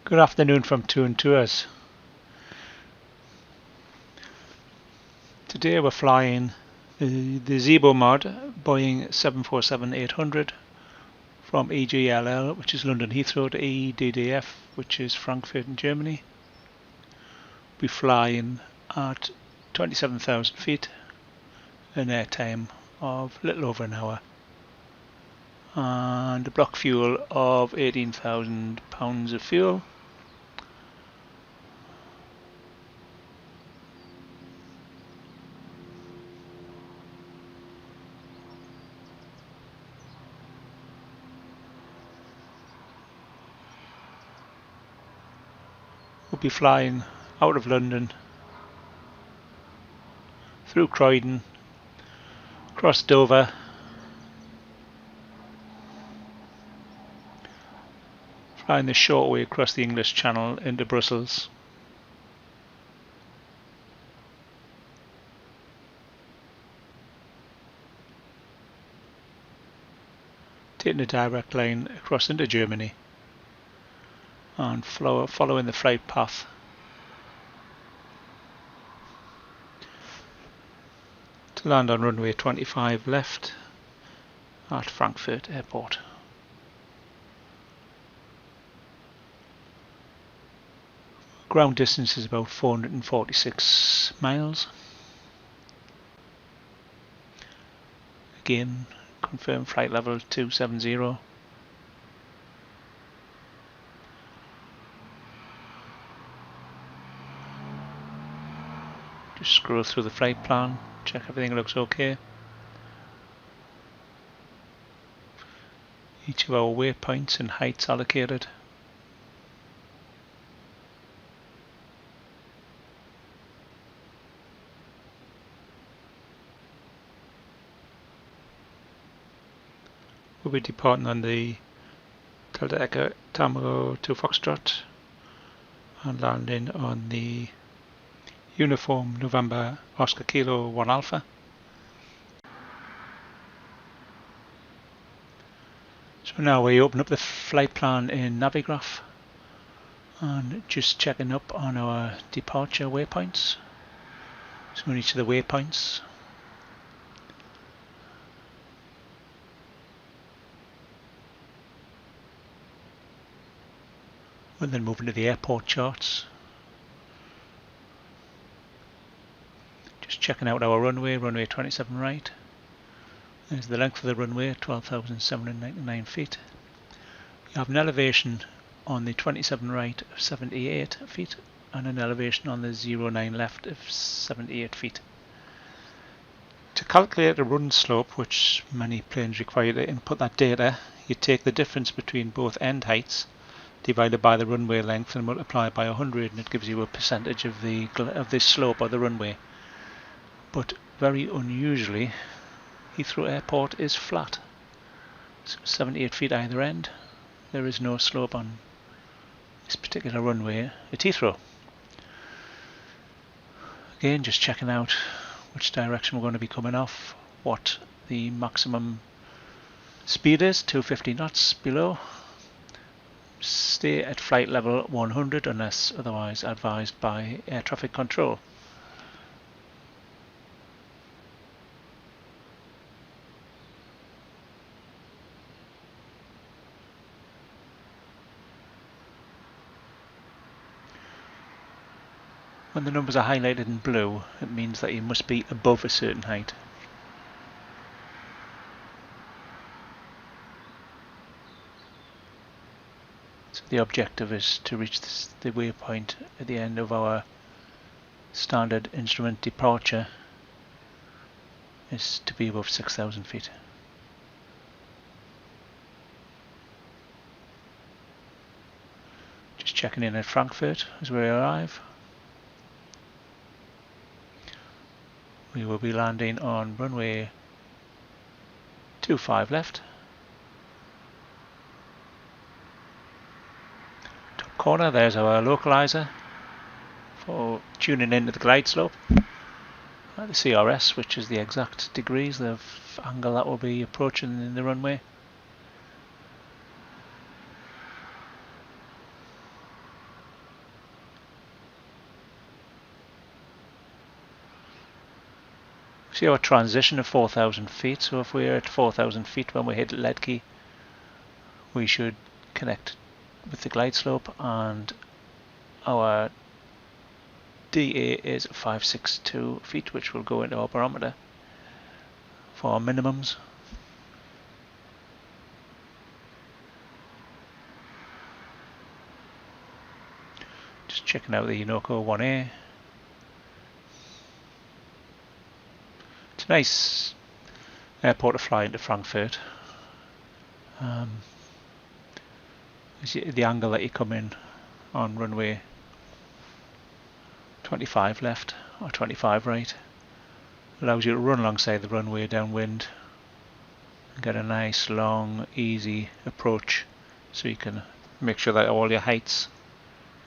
Good afternoon from Toon Tours. Today we're flying the ZIBO mod Boeing 747-800 from EGLL, which is London Heathrow, to EDDF, which is Frankfurt in Germany. We're flying at 27,000 feet, an airtime of a little over an hour, and a block fuel of 18,000 pounds of fuel. We'll be flying out of London, through Croydon, across Dover, flying the short way across the English Channel into Brussels. Taking a direct line across into Germany and following the flight path to land on runway 25 left at Frankfurt Airport. Ground distance is about 446 miles. Again, confirm flight level 270. Just scroll through the flight plan, check everything looks okay. Each of our waypoints and heights allocated. We'll be departing on the Delta Echo Tango 2 Foxtrot and landing on the Uniform November Oscar Kilo 1 Alpha. So now we open up the flight plan in Navigraph and just checking up on our departure waypoints. So on each of the waypoints, and then moving to the airport charts. Just checking out our runway 27 right. There's the length of the runway, 12,799 feet. You have an elevation on the 27 right of 78 feet and an elevation on the 09 left of 78 feet. To calculate a run slope, which many planes require to input that data, you take the difference between both end heights divided by the runway length and multiply by 100, and it gives you a percentage of the slope of the runway. But very unusually, Heathrow Airport is flat. So 78 feet either end. There is no slope on this particular runway at Heathrow. Again, just checking out which direction we're going to be coming off, what the maximum speed is, 250 knots below. Stay at flight level 100 unless otherwise advised by air traffic control. When the numbers are highlighted in blue, it means that you must be above a certain height. So the objective is to reach the waypoint at the end of our standard instrument departure is to be above 6,000 feet. Just checking in at Frankfurt as we arrive. We will be landing on runway 25 left. Top corner, there's our localizer for tuning into the glide slope. The CRS, which is the exact degrees of angle that will be approaching in the runway. See our transition of 4,000 feet, so if we're at 4,000 feet when we hit lead key, we should connect with the glide slope, and our DA is 562 feet, which will go into our barometer for our minimums. Just checking out the Inoko 1A. It's a nice airport to fly into Frankfurt. The angle that you come in on runway 25 left or 25 right allows you to run alongside the runway downwind and get a nice long easy approach, so you can make sure that all your heights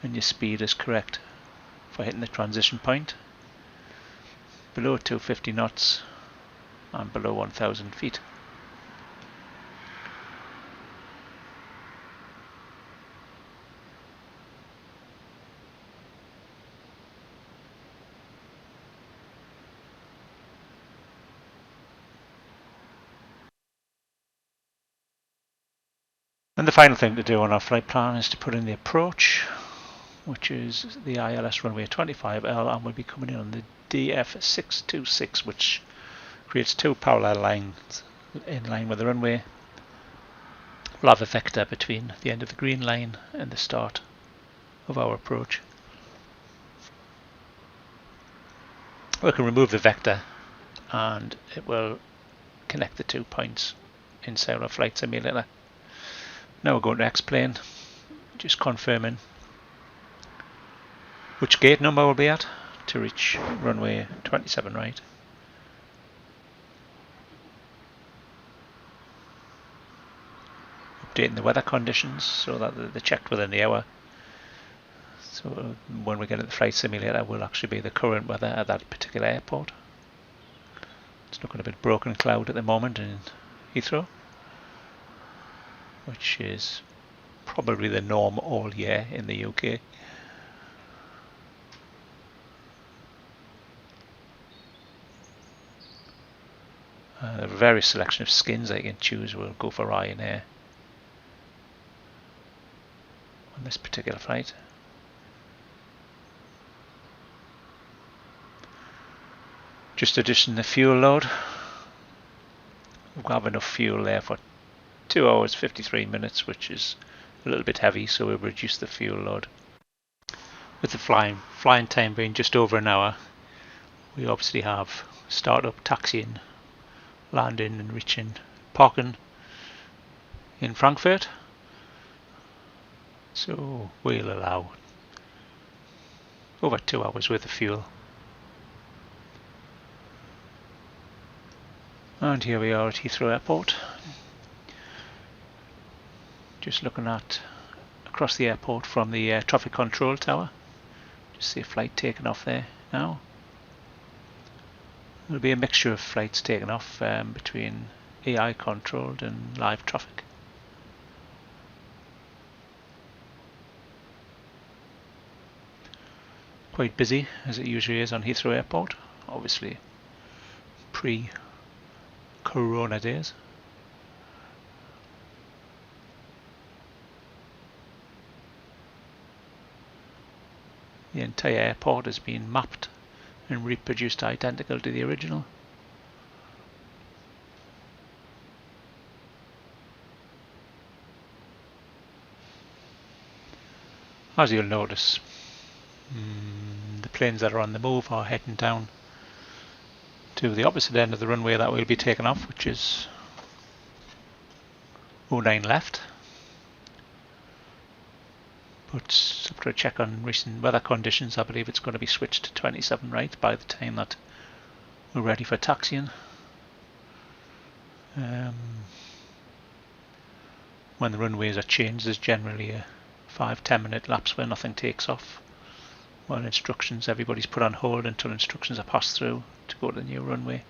and your speed is correct for hitting the transition point below 250 knots and below 1,000 feet. And the final thing to do on our flight plan is to put in the approach, which is the ILS runway 25L, and we'll be coming in on the DF626, which creates two parallel lines in line with the runway. We'll have a vector between the end of the green line and the start of our approach. We can remove the vector and it will connect the 2 points inside our flight simulator. Now we're going to X-plane, just confirming which gate number we'll be at to reach runway 27 right. Updating the weather conditions so that they're checked within the hour. So when we get at the flight simulator, will actually be the current weather at that particular airport. It's looking a bit broken cloud at the moment in Heathrow, which is probably the norm all year in the UK. There are various selection of skins that you can choose. We'll go for Ryanair on this particular flight. Just adjusting the fuel load. We've got enough fuel there for 2 hours 53 minutes, which is a little bit heavy, so we'll reduce the fuel load. With the flying time being just over an hour, we obviously have startup, taxiing, landing and reaching, parking in Frankfurt. So we'll allow over 2 hours worth of fuel. And here we are at Heathrow Airport. Just looking at across the airport from the air traffic control tower. Just see a flight taking off there now. There'll be a mixture of flights taking off between AI controlled and live traffic. Quite busy as it usually is on Heathrow Airport, obviously pre-corona days. The entire airport has been mapped and reproduced identical to the original. As you'll notice, the planes that are on the move are heading down to the opposite end of the runway that we'll be taking off, which is 09 left. But after a check on recent weather conditions, I believe it's going to be switched to 27 right by the time that we're ready for taxiing. When the runways are changed, there's generally a 5-10 minute lapse where nothing takes off. While instructions, everybody's put on hold until instructions are passed through to go to the new runway.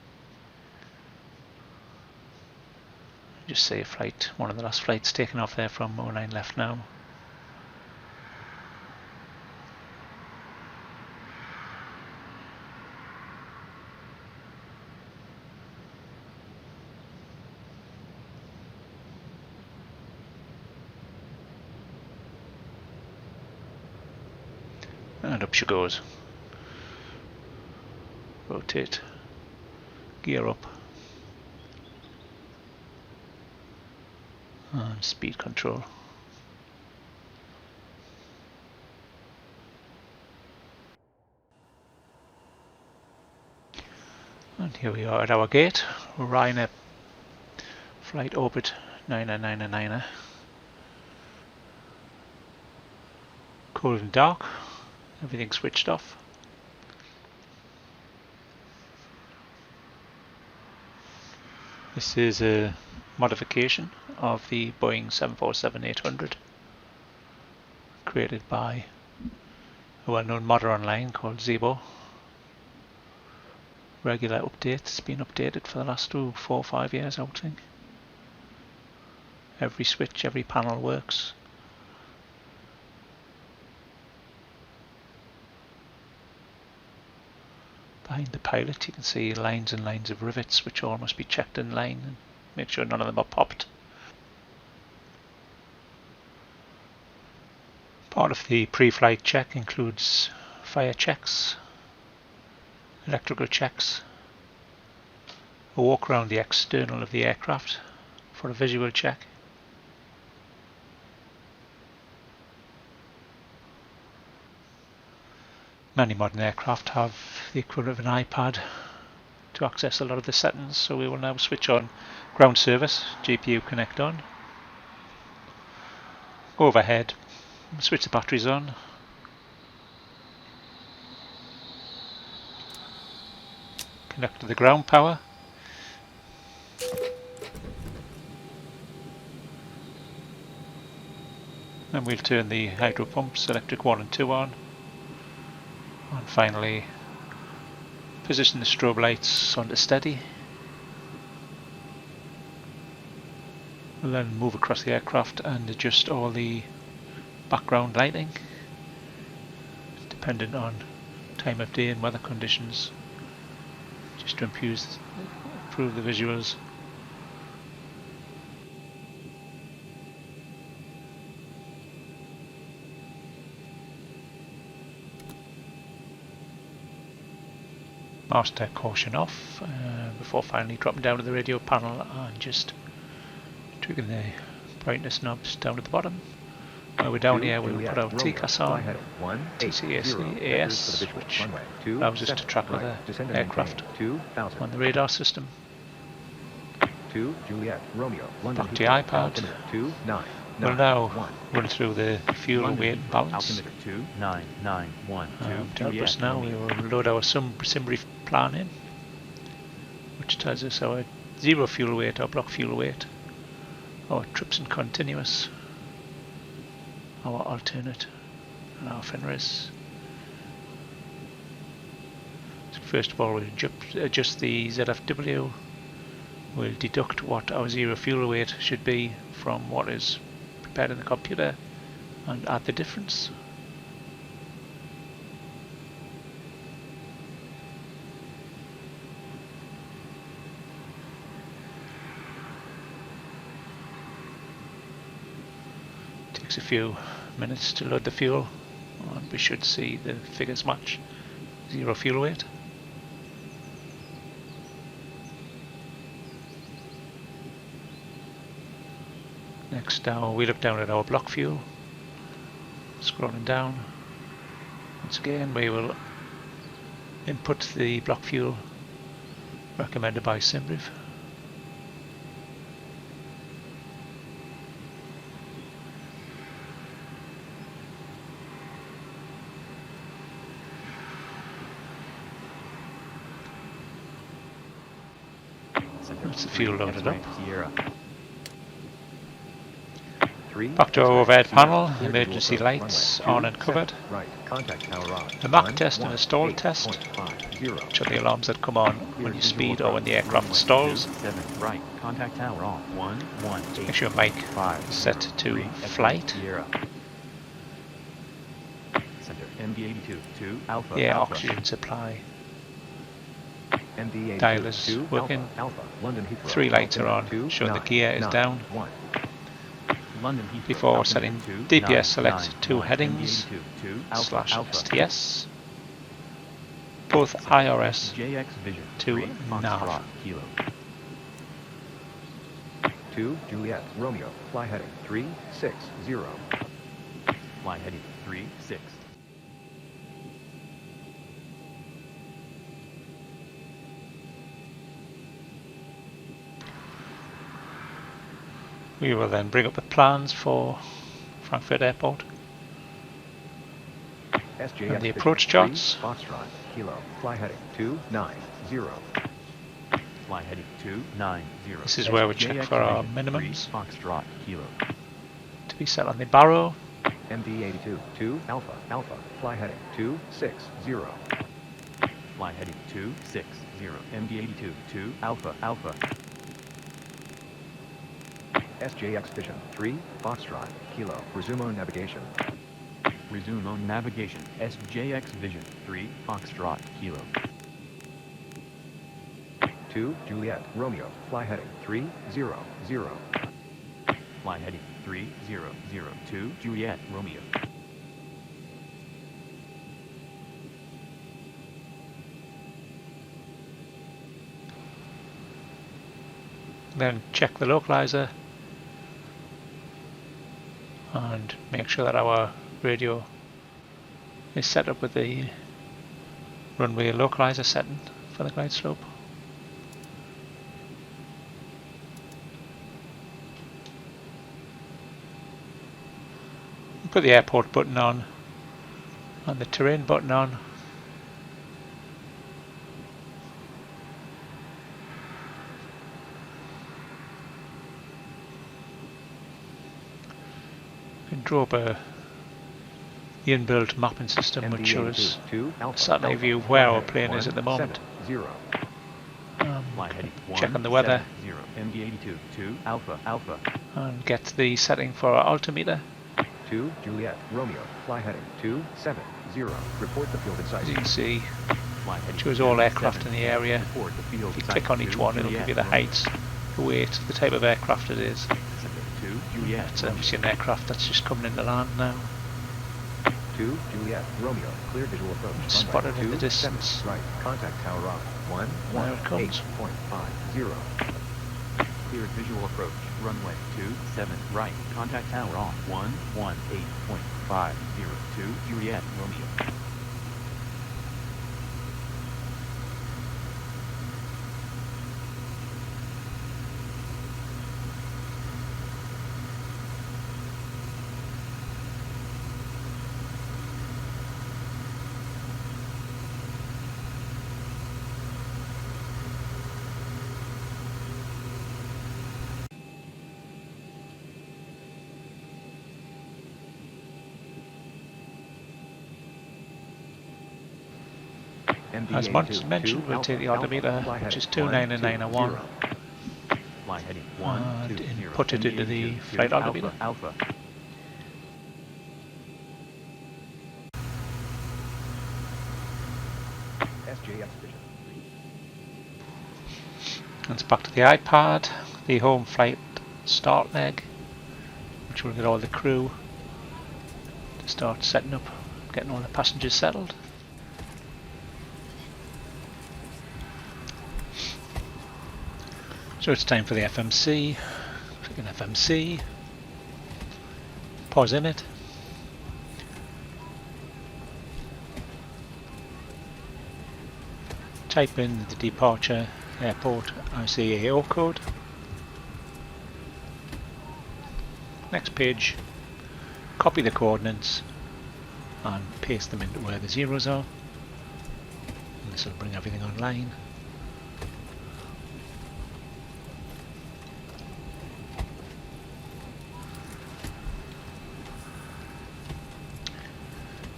Just see a flight, one of the last flights taking off there from 09 left now. and up she goes. Rotate, gear up, and speed control. And here we are at our gate. We're riding a Flight Orbit 9999er. Cold and dark, everything switched off. This is a modification of the Boeing 747-800 created by a well-known modder online called ZIBO. Regular updates, been updated for the last 4 or 5 years, I would think. Every switch, every panel works. Behind the pilot you can see lines and lines of rivets which all must be checked in line and make sure none of them are popped. Part of the pre-flight check includes fire checks, electrical checks, a walk around the external of the aircraft for a visual check. Many modern aircraft have the equivalent of an iPad to access a lot of the settings, so we will now switch on ground service, GPU connect on, overhead, switch the batteries on, connect to the ground power, and we'll turn the hydro pumps, electric 1 and 2 on. And finally position the strobe lights onto steady. We'll then move across the aircraft and adjust all the background lighting dependent on time of day and weather conditions, just to improve the visuals. Master caution off before finally dropping down to the radio panel and just tweaking the brightness knobs down at the bottom. While we're down here, we'll put our TCAS on, TCAC, AS, which allows us to track the aircraft on the radar system. Back to iPad. We'll now run through the fuel weight and balance. To help us now, we will load our SimBrief plan in, which tells us our zero fuel weight, our block fuel weight, our trips and continuous, our alternate, and our FINRIS. So first of all, we'll adjust the ZFW. We'll deduct what our zero fuel weight should be from what is prepared in the computer and add the difference. Takes a few minutes to load the fuel, and we should see the figures match zero fuel weight. Next, now we look down at our block fuel, scrolling down. Once again, we will input the block fuel recommended by SimBrief. That's the fuel loaded up. Back to our overhead panel, emergency lights on and covered. The Mach test and a stall test, which are the alarms that come on when you speed or when the aircraft stalls. Make sure your mic is set to flight. Yeah, oxygen supply. Dial is working. 3 lights are on, showing the gear is down. London Heathrow, before setting DPS select 2 headings /STS, both IRS JX Vision to 3, nav. Kilo. 2 Juliet Romeo, fly heading 360. Fly heading 36. We will then bring up the plans for Frankfurt Airport SJX and the approach charts. Foxtrot, Kilo, fly heading 290. Fly heading 290. This is where we check SJX for our Vision minimums 3, Foxtrot, Kilo. to be set on the barrow. MD82, 2 Alpha, Alpha, fly heading 260. Fly heading 260. MD82, 2 Alpha, Alpha. SJX Vision 3 Foxtrot, Kilo, resume on navigation. Resume on navigation. SJX Vision 3 Foxtrot, Kilo. 2 Juliet Romeo, fly heading 300. Fly heading 3002 Juliet Romeo. Then check the localizer and make sure that our radio is set up with the runway localizer setting for the glide slope. Put the airport button on and the terrain button on. And draw up the inbuilt mapping system which shows a satellite view of where our plane is at the moment. Check on the weather MD82 2 Alpha Alpha and get the setting for our altimeter. 2 Juliet Romeo, fly heading 270. Report the field in sight. As you can see, it shows all aircraft in the area. If you click on each one, it'll give you the height, the weight, the type of aircraft it is. It's obviously an aircraft that's just coming into land now. 2 Juliet Romeo, clear visual approach. Spotted in the distance. Right, contact tower on 118.50. Cleared visual approach. Runway 27 right. Contact tower on 118.502 Juliet Romeo. As mentioned, we'll take the altimeter, which is 29901, and input it into the flight altimeter. And it's back to the iPad, the home flight start leg, which will get all the crew to start setting up, getting all the passengers settled. So it's time for the FMC. Click on FMC. Pause in it. Type in the departure airport ICAO code. Next page. Copy the coordinates and paste them into where the zeros are. And this will bring everything online.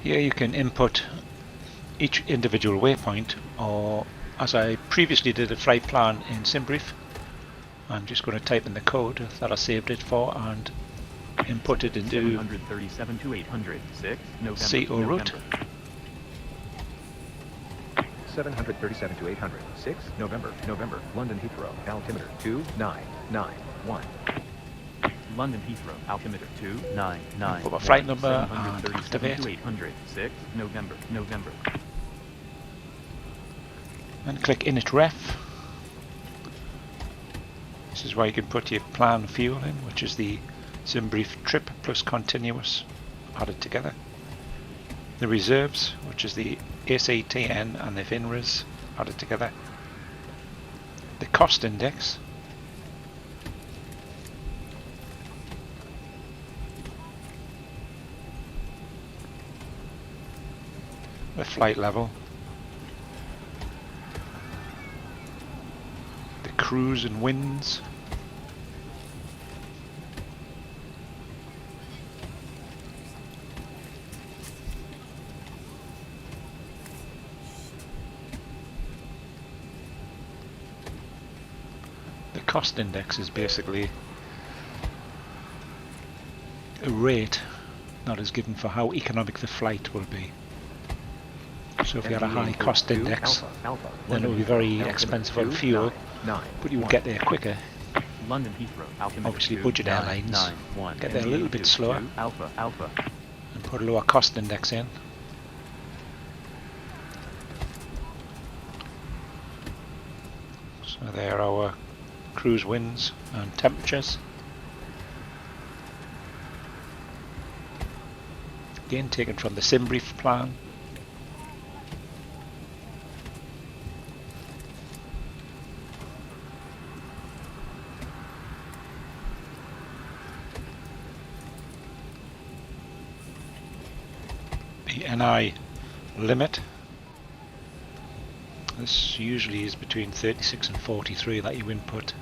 Here you can input each individual waypoint, or as I previously did a flight plan in SimBrief, I'm just going to type in the code that I saved it for and input it into 737 to 806 CO route. 737 to 806 November, London Heathrow, altimeter 2991. London Heathrow, altimeter 299. Put my flight number and 737 activate. to 800, 6, November, November. And click init ref. This is where you can put your plan fuel in, which is the SimBrief trip plus continuous added together. The reserves, which is the ACTN and the VINRAS added together. The cost index. The flight level. The cruise and winds. The cost index is basically a rate that is given for how economic the flight will be. So if you had a high cost index, then it would be very expensive on fuel, but you would get there quicker. London Heathrow, altimeter Obviously budget airlines get there a little bit slower Alpha, Alpha. and put a lower cost index in. So there are our cruise winds and temperatures. Again taken from the SimBrief plan. The NI limit. This usually is between 36 and 43 that you input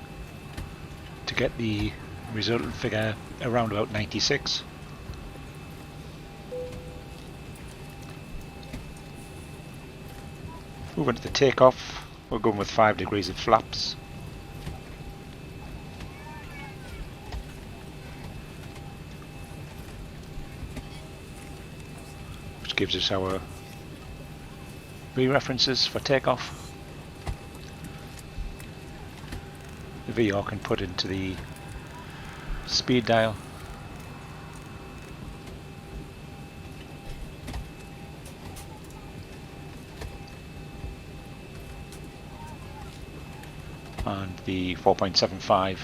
to get the resultant figure around about 96. Moving to the takeoff, we're going with 5 degrees of flaps. Which gives us our references for takeoff. The VR can put into the speed dial. And the 4.75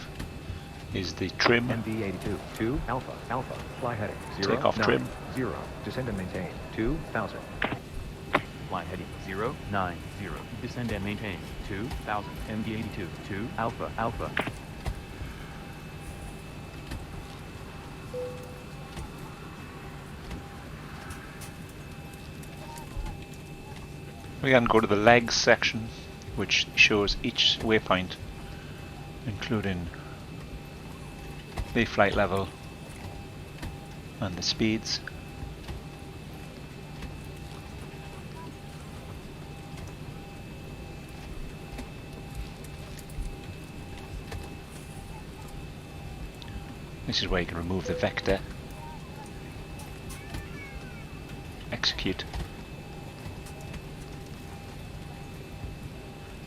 is the trim. MB82, 2 Alpha, Alpha, fly heading 0, Takeoff 9, trim. 0, descend and maintain 2000. Fly heading 090. Descend and maintain 2000. MD82 2 Alpha Alpha. We then go to the legs section, which shows each waypoint, including the flight level and the speeds. This is where you can remove the vector, execute.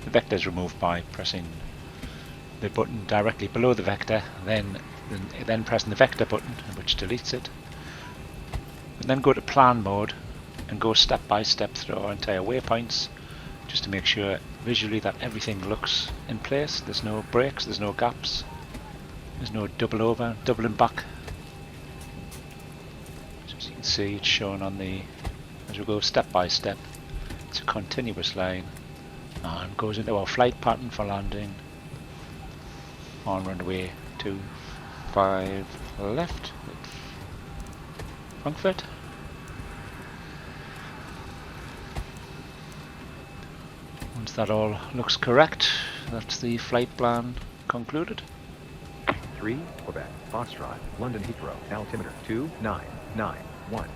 The vector is removed by pressing the button directly below the vector, then pressing the vector button, which deletes it. And then go to plan mode and go step by step through our entire waypoints, just to make sure visually that everything looks in place. There's no breaks, there's no gaps. There's no doubling back. So as you can see, it's shown on the, as we go step by step, it's a continuous line and goes into our flight pattern for landing on runway 25 left at Frankfurt. Once that all looks correct, that's the flight plan concluded. 3 Quebec, Foxtrot, London Heathrow, altimeter 2991.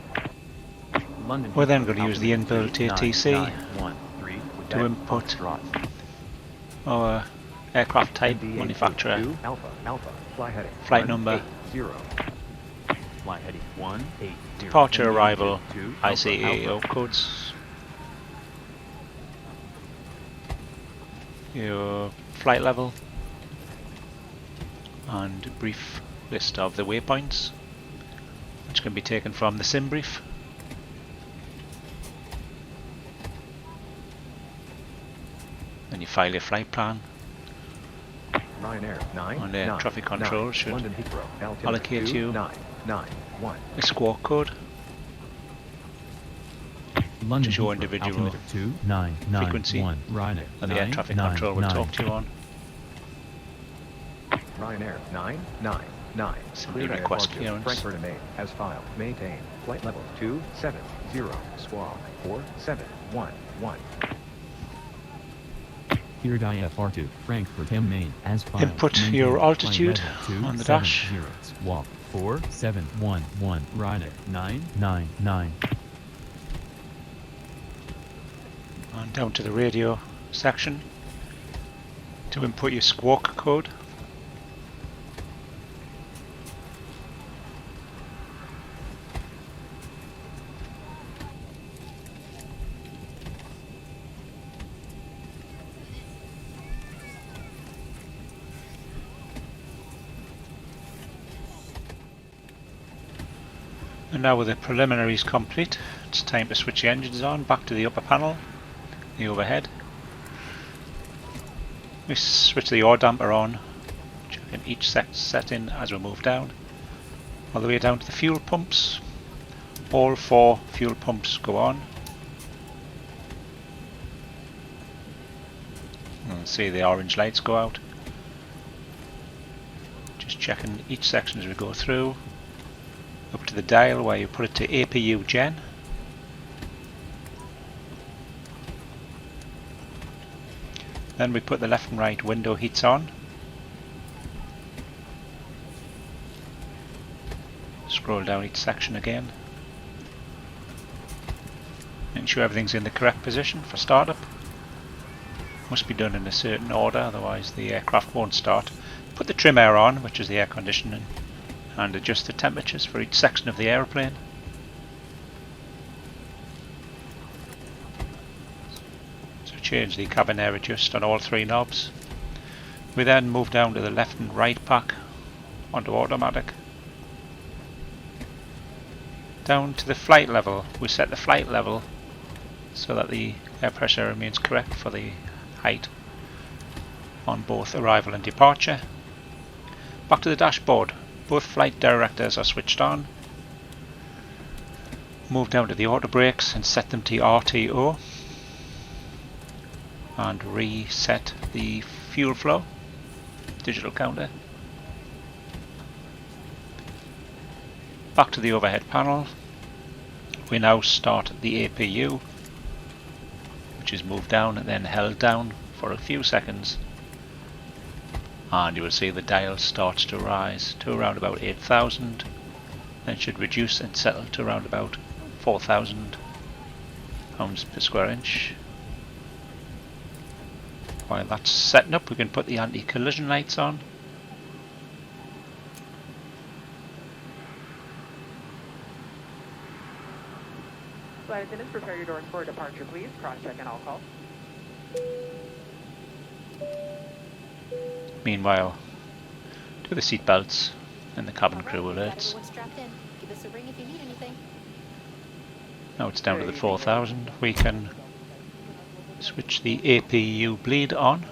London. We're then going to use the inbuilt ATC 913 to input Foxtrot. our aircraft type, MB82, manufacturer, 2 Alpha, Alpha, fly heading flight number, 180. Fly heading 180. departure, arrival, MB82, Alpha, ICAO Alpha. codes, your flight level, and brief list of the waypoints, which can be taken from the sim brief. Then you file your flight plan. Ryanair 9 On the traffic control should London Heathrow, altimeter allocate you 2991. a squawk code, London is your Heathrow, individual altimeter 2991, frequency Ryanair that the air traffic control will talk to you on. Ryanair 999. Simply Clear request departure. clearance. Frankfurt and as filed. Maintain. Flight level 270. Squawk 4711. Here IFR2, Frankfurt M main, as filed. Input Maintain your flight altitude level on the dash. 270, Walk 4711, Ryanair 999. And down to the radio section to input your squawk code. And now with the preliminaries complete, it's time to switch the engines on, back to the upper panel, the overhead. We switch the yaw damper on, checking each setting as we move down, all the way down to the fuel pumps. All 4 fuel pumps go on. And see the orange lights go out. Just checking each section as we go through. Up to the dial where you put it to APU gen. Then we put the left and right window heats on. Scroll down each section again. Make sure everything's in the correct position for startup. Must be done in a certain order, otherwise the aircraft won't start. Put the trim air on, which is the air conditioning, and adjust the temperatures for each section of the aeroplane. So change the cabin air adjust on all 3 knobs. We then move down to the left and right pack onto automatic. Down to the flight level, we set the flight level so that the air pressure remains correct for the height on both arrival and departure. Back to the dashboard. Both flight directors are switched on. Move down to the auto brakes and set them to RTO. And reset the fuel flow digital counter. Back to the overhead panel. We now start the APU, which is moved down and then held down for a few seconds. And you will see the dial starts to rise to around about 8,000, then should reduce and settle to around about 4,000 pounds per square inch. While that's setting up, we can put the anti-collision lights on. Flight attendants, prepare your doors for departure, please. Cross-check and all calls. Meanwhile, do the seat belts and the cabin crew alerts. Give us a ring if you need anything. Now it's down to the 4,000. We can switch the APU bleed on.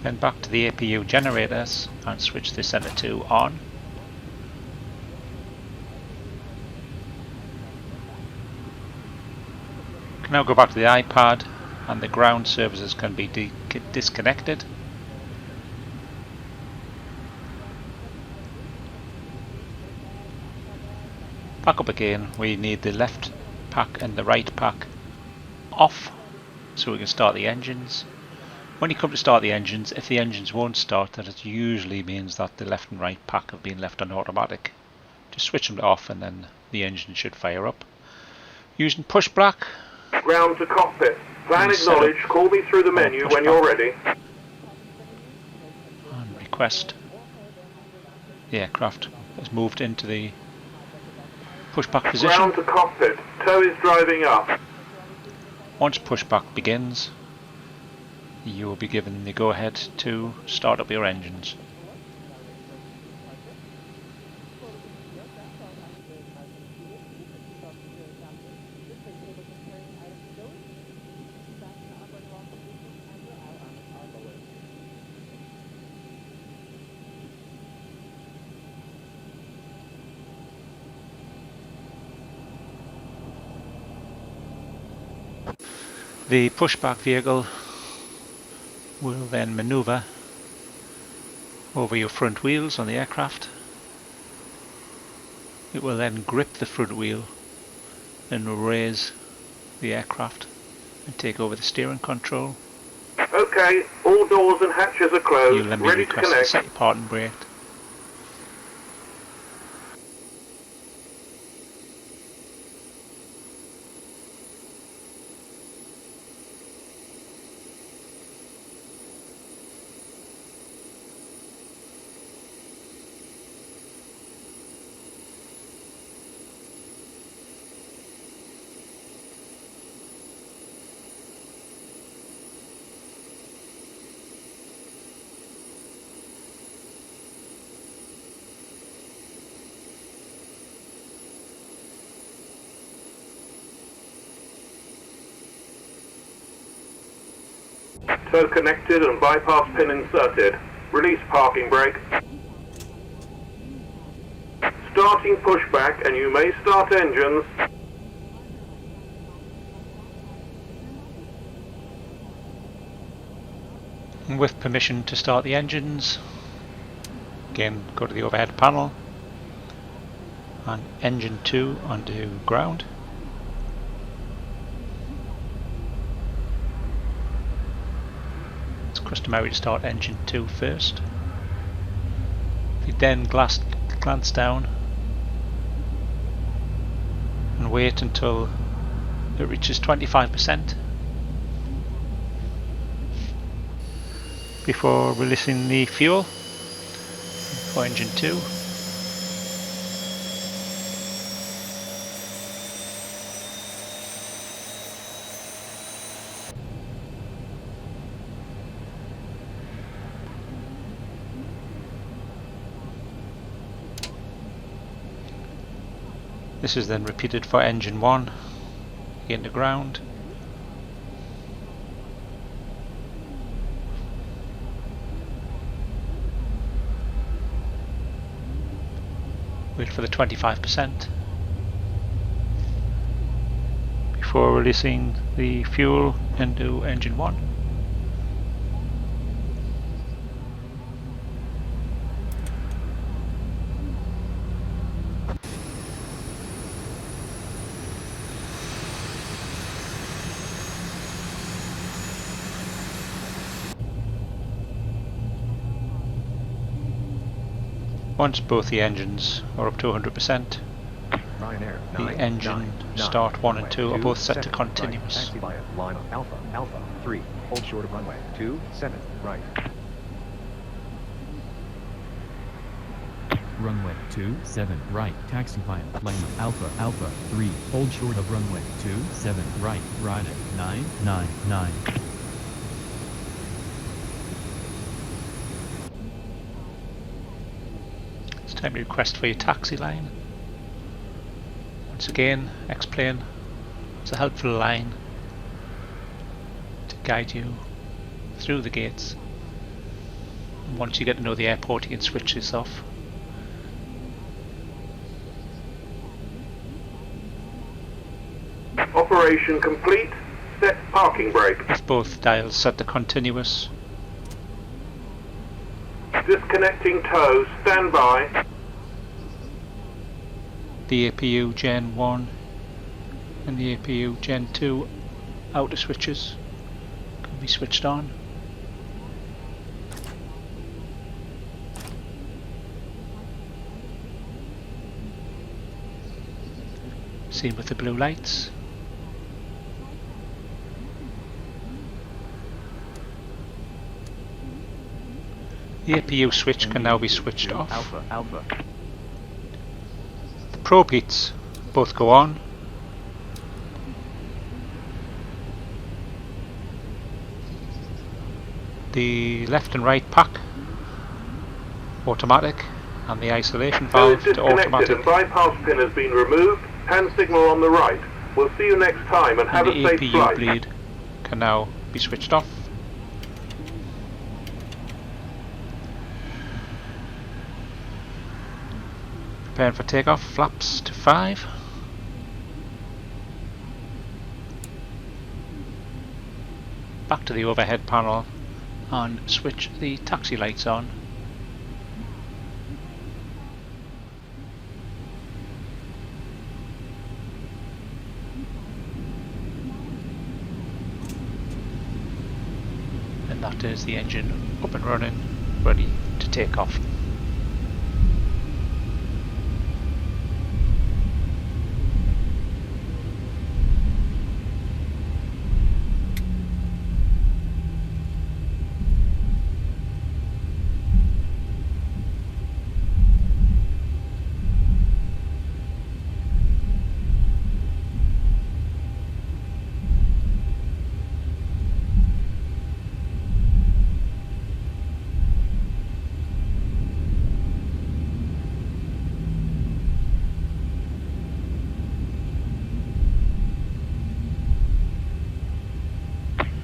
Then back to the APU generators and switch the center 2 on. Now go back to the iPad and the ground services can be disconnected. Back up again, we need the left pack and the right pack off so we can start the engines. When you come to start the engines, if the engines won't start, that it usually means that the left and right pack have been left on automatic. Just switch them off and then the engine should fire up. Using push back. Ground to cockpit. Plan acknowledge. Call me through the menu when you're ready. And request. The aircraft has moved into the pushback position. Ground to cockpit. Tow is driving up. Once pushback begins, you will be given the go-ahead to start up your engines. The pushback vehicle will then manoeuvre over your front wheels on the aircraft. It will then grip the front wheel and raise the aircraft and take over the steering control. Okay, all doors and hatches are closed, You'll then be ready to requested to connect. set your parking brake. Tow connected and bypass pin inserted. Release parking brake. Starting pushback and you may start engines. And with permission to start the engines, again go to the overhead panel and engine 2 onto ground. It's customary to start engine 2 first. If you then glance down and wait until it reaches 25% before releasing the fuel for engine 2. This is then repeated for engine 1 in the ground. Wait for the 25% before releasing the fuel into engine 1. Once both the engines are up to 100%, the engine start 1 and 2 are both set to continuous. Taxi via line of Alpha 3, hold short of runway 27, right. Runway 27 right, taxi via line of Alpha 3, hold short of runway 27 right, right at 999. Time to request for your taxi line. Once again, explain it's a helpful line to guide you through the gates. And once you get to know the airport, you can switch this off. Operation complete. Set parking brake. With both dials set to continuous. Disconnecting tow. Stand by. The APU Gen 1 and the APU Gen 2 outer switches can be switched on. Same with the blue lights. The APU switch can now be switched off. Alpha. The probe heats both go on. the left and right pack automatic and the isolation So valve it's to disconnected automatic, and bypass pin has been removed. Hand signal on the right. We'll see you next time and have and a the safe APU flight. bleed can now be switched off. Preparing for takeoff, flaps to 5. Back to the overhead panel and switch the taxi lights on. And that is the engine up and running, ready to take off.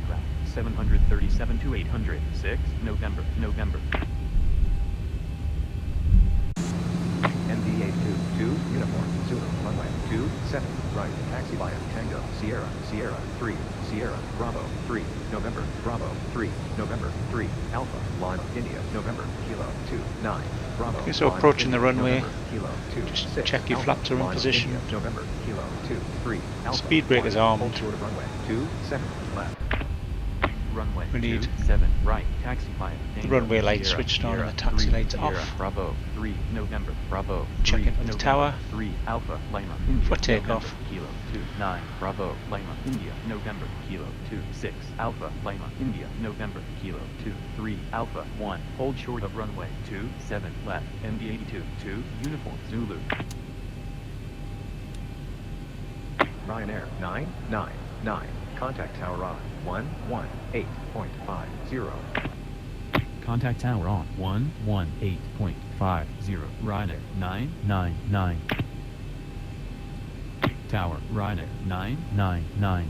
Crack 737 to 800. 6 November. NVA 2, uniform, Zulu, runway, 27, right, taxi via Tango, Sierra, 3, Sierra, Bravo, 3, November, Bravo, 3, November, 3, Alpha, Lima, India, November, Kilo, 2, 9, Bravo. Okay, so Lima, approaching the India, runway, November, Kilo, 2, just 6, check your Alpha, flaps are in Lima, position. India, November, Kilo, 2, 3, Alpha, Speed brake is 1, armed. hold short of runway, 27, left. Runway We need 27 right, taxi via Tango, runway lights Sierra, switched on and Sierra, the taxi 3, lights Sierra, off. Bravo 3 November, Bravo 3 Check in with the November, tower 3 Alpha Lima India, for takeoff. November, Kilo 2 9 Bravo Lima India, November, Kilo 2 6 Alpha Lima India, November, Kilo 2 3 Alpha 1, hold short of runway 27 left, MD82 2 uniform Zulu. Ryanair 999, contact tower on 118.50. Contact tower on 118.50, Ryanair 999. Tower, Ryanair 999.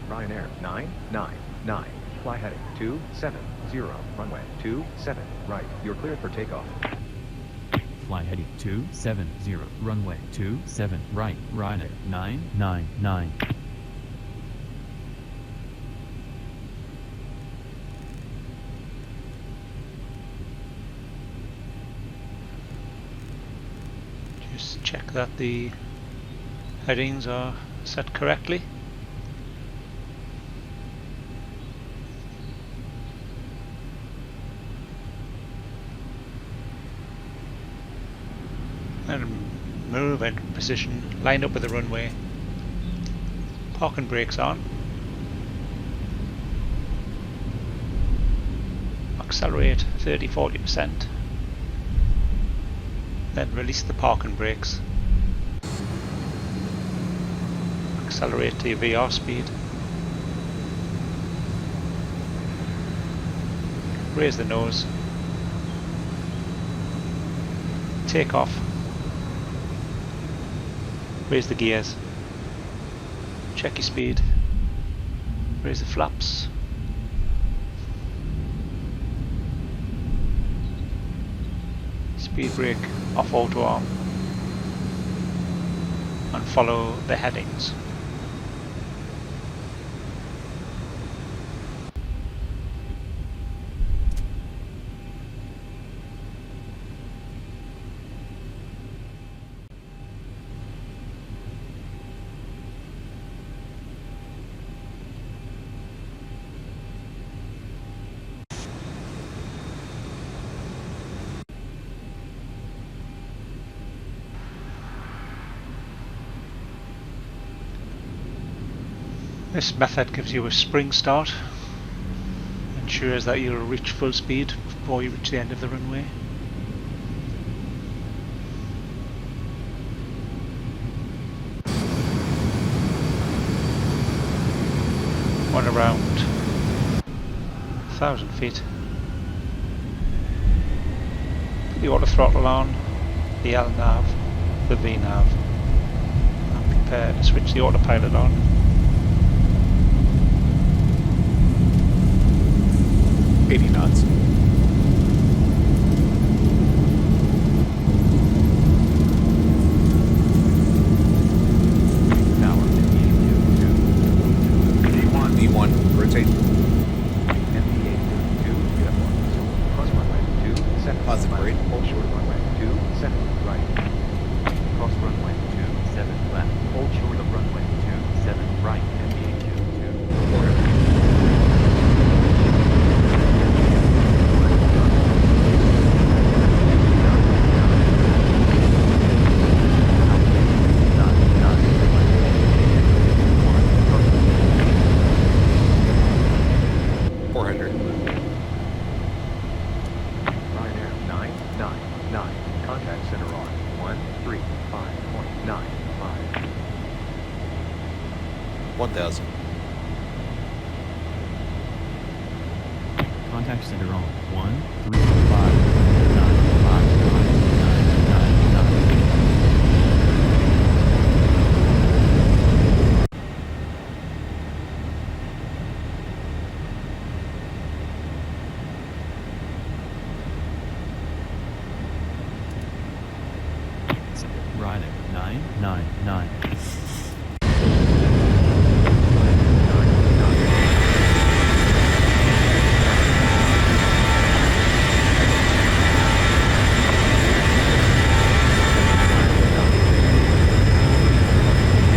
Ryanair 999, fly heading 270, runway 27, right, you're cleared for takeoff. Fly heading 270, runway 27 right, Ryanair 999. Just check that the headings are set correctly. And move and position, line up with the runway. Parking brakes on. Accelerate 30-40%. Then release the parking brakes. Accelerate to your VR speed. Raise the nose. Take off. Raise the gears. Check your speed. Raise the flaps. Speed brake off auto arm. And follow the headings. This method gives you a spring start, ensures that you'll reach full speed before you reach the end of the runway. One around 12,000 feet. Put the auto throttle on, the L nav, the V nav. I'm prepared to switch the autopilot on. Eighty knots. Tower, V1, rotate. NVIDIA 2, uniform, cross runway 27, Positive left, grade. hold short of runway 27, right. cross runway 27 left, hold short of runway 27 right, NVIDIA 400. Ryanair 999, contact center on 135.95. 1000. Contact center on 135.95. Ryanair 999.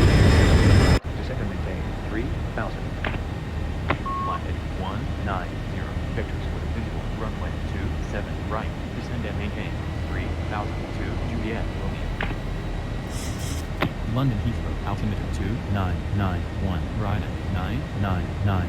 Descend and maintain 3,000. Flight heading 190. Vectors with a visual. Runway 27 right. Descend and maintain 3002 Juliet Romeo. London Heathrow. Altimeter 2991. Ryanair 999.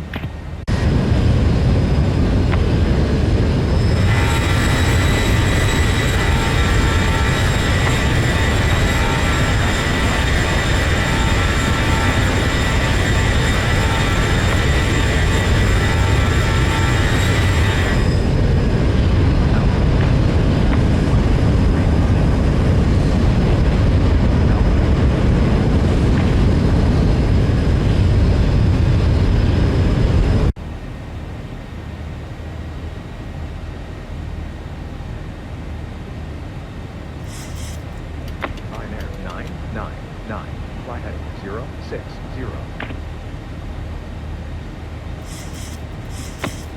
Ryanair 999, flight heading 060.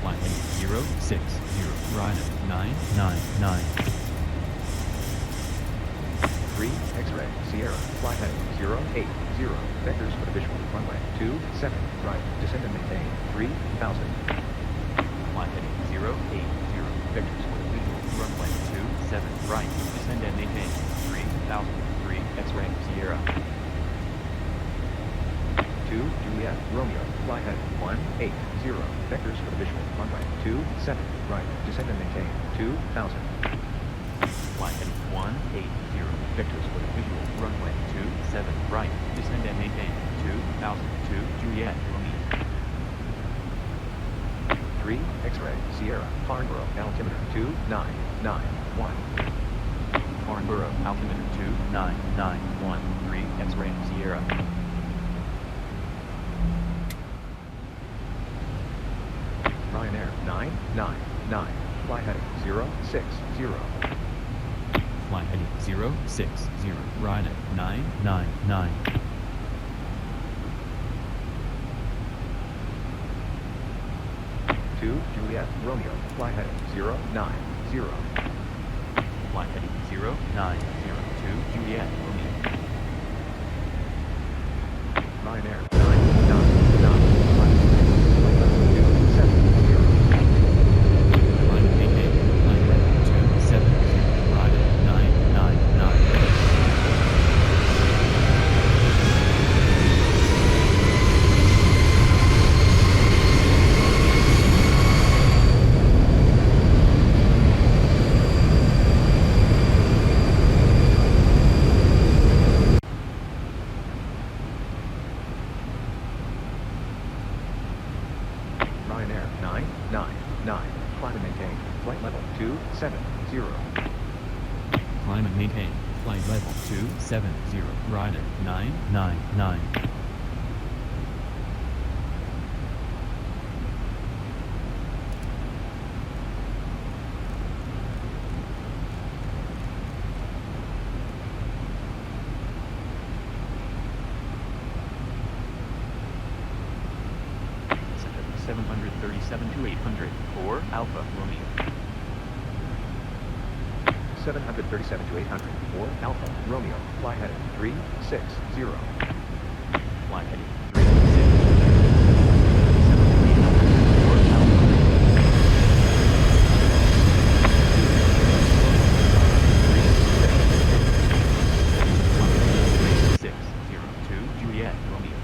Flight heading 060. Ryanair 999. 3 X-ray Sierra, flight heading 080. Vectors for the visual. Runway 27 right. Descend and maintain 3,000. Flight heading 080. Vectors for the visual. Runway 27 right. Descend and maintain 3000. 3 X-ray Sierra. 2 Juliet Romeo, flight heading 180. Vectors for the visual. Runway 27 right. Descend and maintain 2,000. Flight heading 180. Vectors for the visual. Runway 27 right. Descend and maintain 2002 Juliet Romeo. 3 X-ray Sierra, Farnborough, altimeter 2991. Farnborough. Altimeter 2991. 3 X-ray Sierra. Ryanair 999, flight heading 060. Flight heading 060. Ryanair 999. 2 Juliet Romeo, flight heading 090. Flight heading 0902 Juliet Romeo. Ryanair 999, flight heading 270. Flight maintain. Flight heading 270. Ryanair 999. Ryanair 999. 9. Climb and maintain. Flight level 270. Climb and maintain. Flight level 270. Rider 999. Center 737 to 800. 4 Alpha Romeo. 737 to 800. 4 Alpha Romeo. Fly heading 360. Fly heading 360. Juliet Romeo.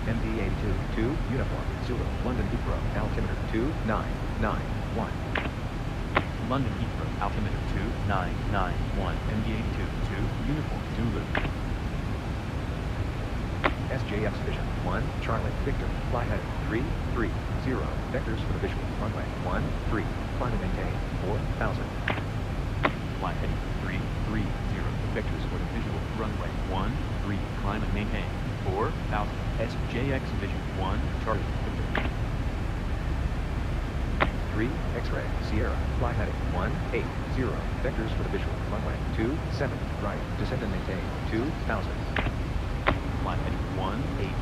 MD82 2 Uniform Zulu London Heathrow altimeter 2991. London Heathrow altimeter 2991. MD82 2 Uniform Zulu. SJX Vision 1 Charlie Victor. Fly heading 330. Vectors for the visual. Runway 13. Climb and maintain 4000. Fly heading 330. Vectors for the visual. Runway 13. Climb and maintain 4000. SJX Vision 1 Charlie Victor. 3 X-ray Sierra. Fly heading 180. Vectors for the visual. Runway 27. Right. Descend and maintain 2000. Fly heading 180.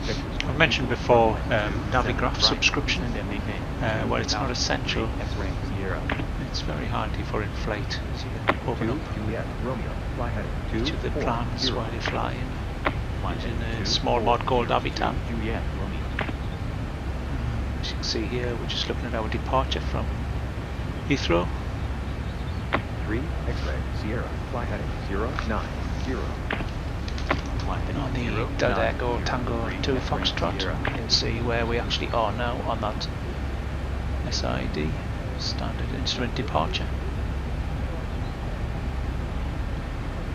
Vectors for I've the mentioned visual. before Runway 27 Navigraph right. subscription. Descend and maintain Well, it's not 2000. essential. X-ray Sierra. It's very handy for in flight. So you can open 2 up Juliet Romeo. Fly heading each of the plans 240. while you're flying. Fly Using heading a small mod called 240. Adata. Juliet Romeo. As you can see here, we're just looking at our departure from Heathrow. 3 X-ray Sierra. Fly heading 090. Fly heading On the 090. Delta Echo Tango 2 X-ray Foxtrot, Sierra. you'll see where we actually are now on that SID, standard instrument departure.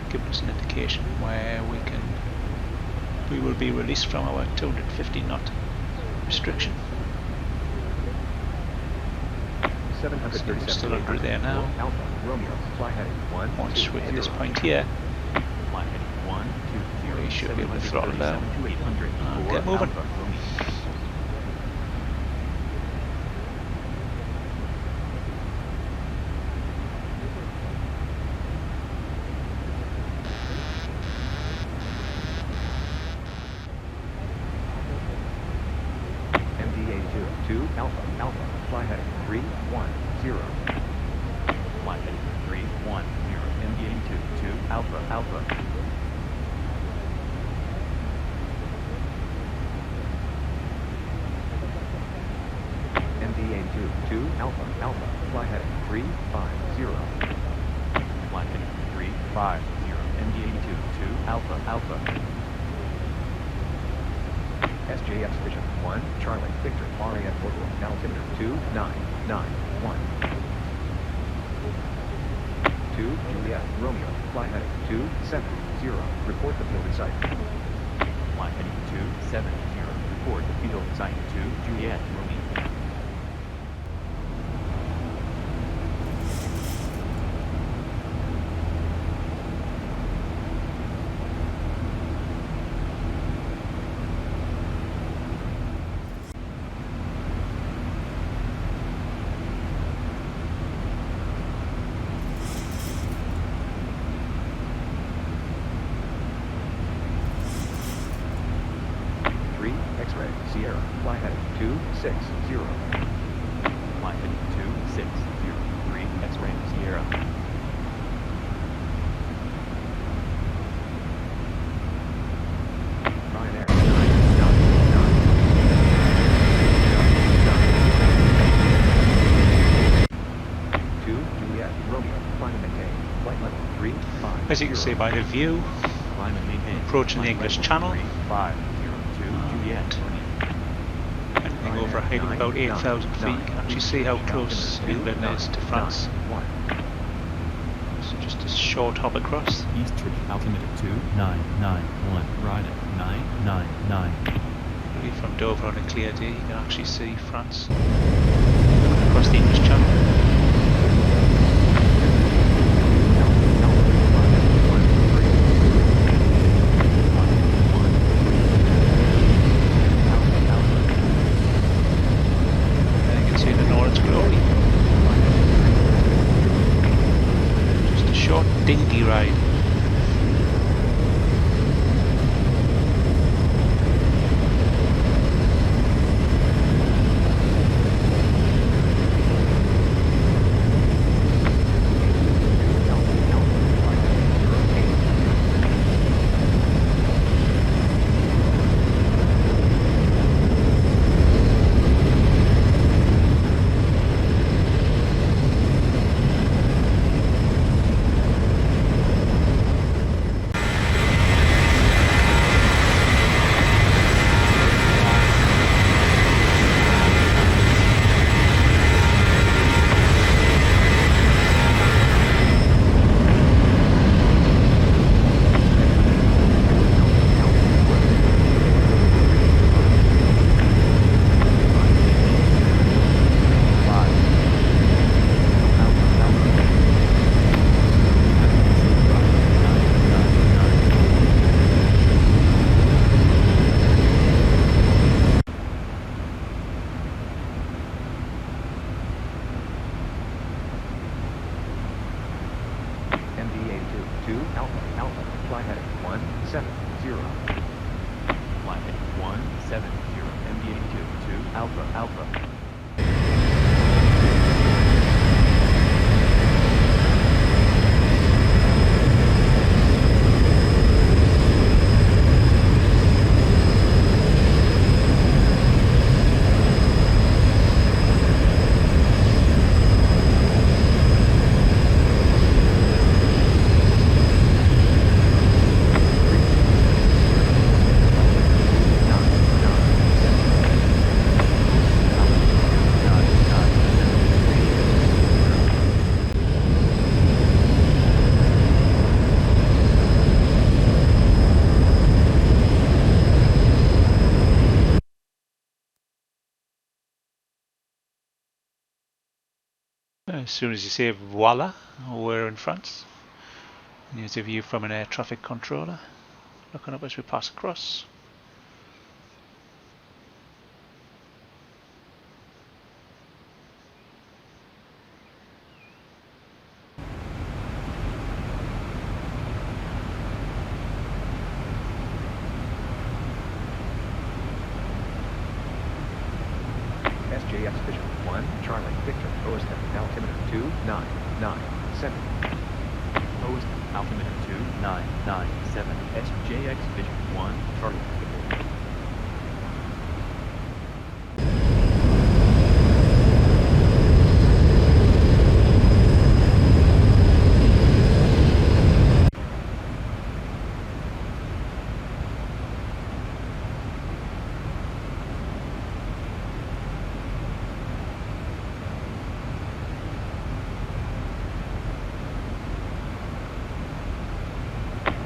Giving us an indication where we will be released from our 250 knot restriction. 737 Still under there now. Alpha Romeo. Fly heading 1 Once we're at this point here, Fly heading 120. we should be able to throttle down 737 to 800. and 4 get moving. Alpha Romeo. MD82 2 Alpha Alpha. Fly heading 310. Fly heading 310. MD82 2 Alpha Alpha. MD82 2 Alpha Alpha. Fly heading 350. Fly heading 350. MD82 2 Alpha Alpha. SJX Vision 1 Charlie Victor. RAF Warthog. Altimeter 2991. 2 Juliet Romeo. Fly heading 270. Report the field in sight. Fly heading 270. Report the field site 2 Juliet Romeo. X-ray Sierra. Fly heading 260. Fly heading 260. 3 X-ray Sierra. Ryanair 999. 2 Juliet Romeo. Climb and maintain. Flight level 350. As you can see by the view, Climb and maintain. approaching the Flight English level Channel. 350. Juliet Romeo. Anything over a height of about 8,000 feet, you can actually see how close England is to France. So just a short hop across. East Tree altimeter 2991. Rider 999. Maybe from Dover on a clear day you can actually see France across the English Channel. Dingy ride. As soon as you say voila, we're in France. And here's a view from an air traffic controller, looking up as we pass across. SJX Vision 1, Charlie, Victor, Oscar, altimeter 2997. Oscar, altimeter 2997. SJX Vision 1, Charlie, Victor.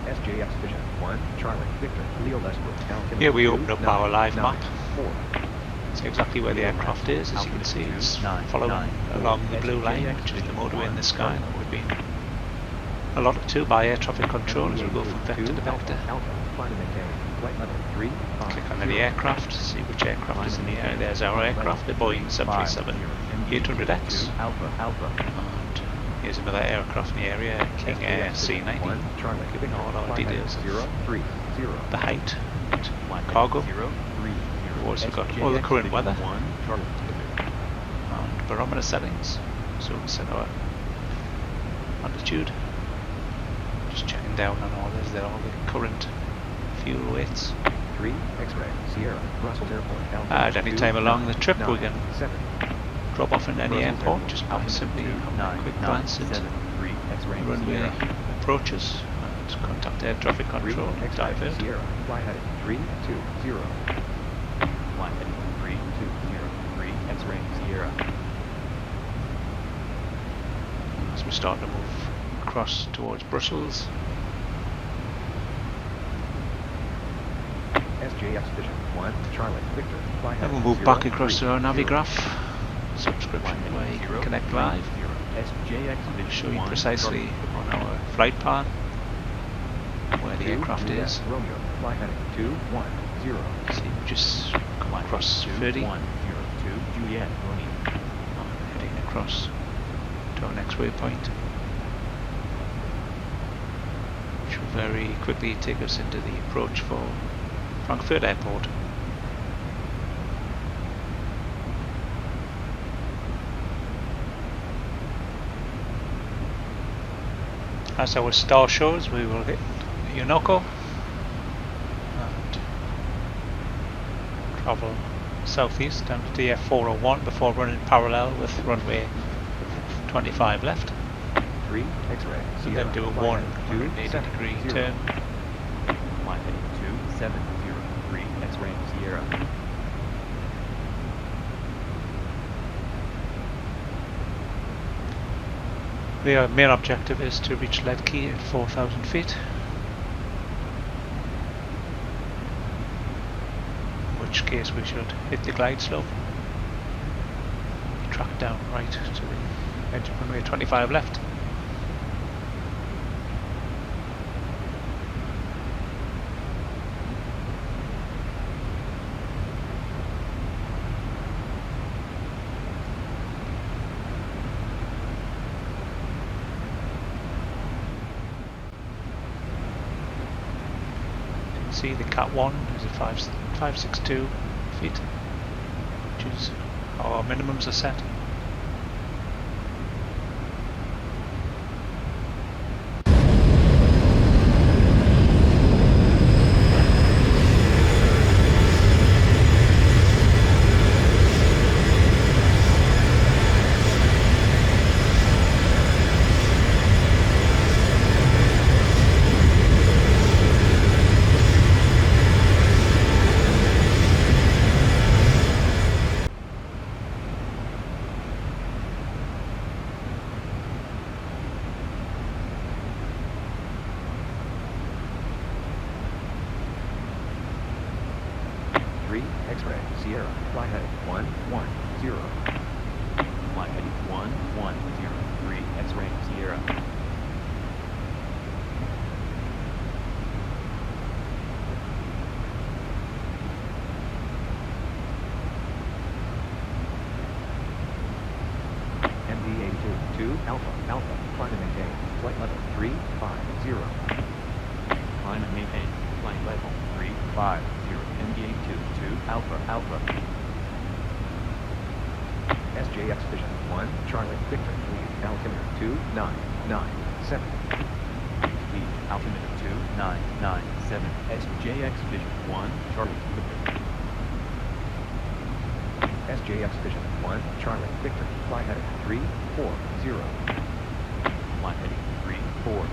SJX Vision 1, Charlie, Victor, Leo Westwood, altimeter Here we open up our live map. 4. It's exactly where the aircraft is, as you can see. It's following along the blue line, which is the motorway in the sky that we've been allotted to by air traffic control as we go from vector to vector. Click on any aircraft, see which aircraft is in the area. There's our aircraft, the Boeing 737-800X. And here's another aircraft in the area, King Air C90. Giving all our details of the height, cargo. We've also got all the current weather and barometer settings, so we set our altitude. Just checking down on all this, they're all the current fuel weights. 3 X-ray Sierra Brussels Airport. At any time along the trip we can drop off in any airport just by simply having a quick glance at the runway approaches and contact air traffic control and divert. Sierra, fly heading 320. Fly heading 3203, X-ray Sierra. As we start to move across towards Brussels. SJX Vision 1, Charlie, Victor, fly Then heading we'll move 0, back across 3, to our 0. Navigraph subscription where you can connect live. SJX Vision Show you 1, precisely on our flight path where the aircraft is. Romeo, fly heading 2, 1, 0. So you just come across 30, 1, 0, 2, Juliet, Romeo. heading across to our next waypoint, which will very quickly take us into the approach for Frankfurt Airport. As our star shows, we will hit Yonoko and travel southeast down to DF 401 before running parallel with runway 25 left. 3, X-ray, So then do a 180 degree turn. Flight heading 2703, X-ray Sierra. The main objective is to reach lead key at 4,000 feet, in which case we should hit the glide slope, track down right to the edge of runway 25 left. See the Cat 1 is a 562 feet, which is how our minimums are set. X-ray, Sierra, fly heading 110. Flight heading 1103, X-ray Sierra. MD82, 2, Alpha, climb and maintain, flight level 350. Climb and maintain, flight level 350, MD82, 2, Alpha. SJX Vision 1, Charlie, Victor, lead, altimeter 2997. Lead, altimeter 2997, SJX Vision 1, Charlie, Victor. SJX Vision 1, Charlie, Victor, fly heading 340. Flight heading 340,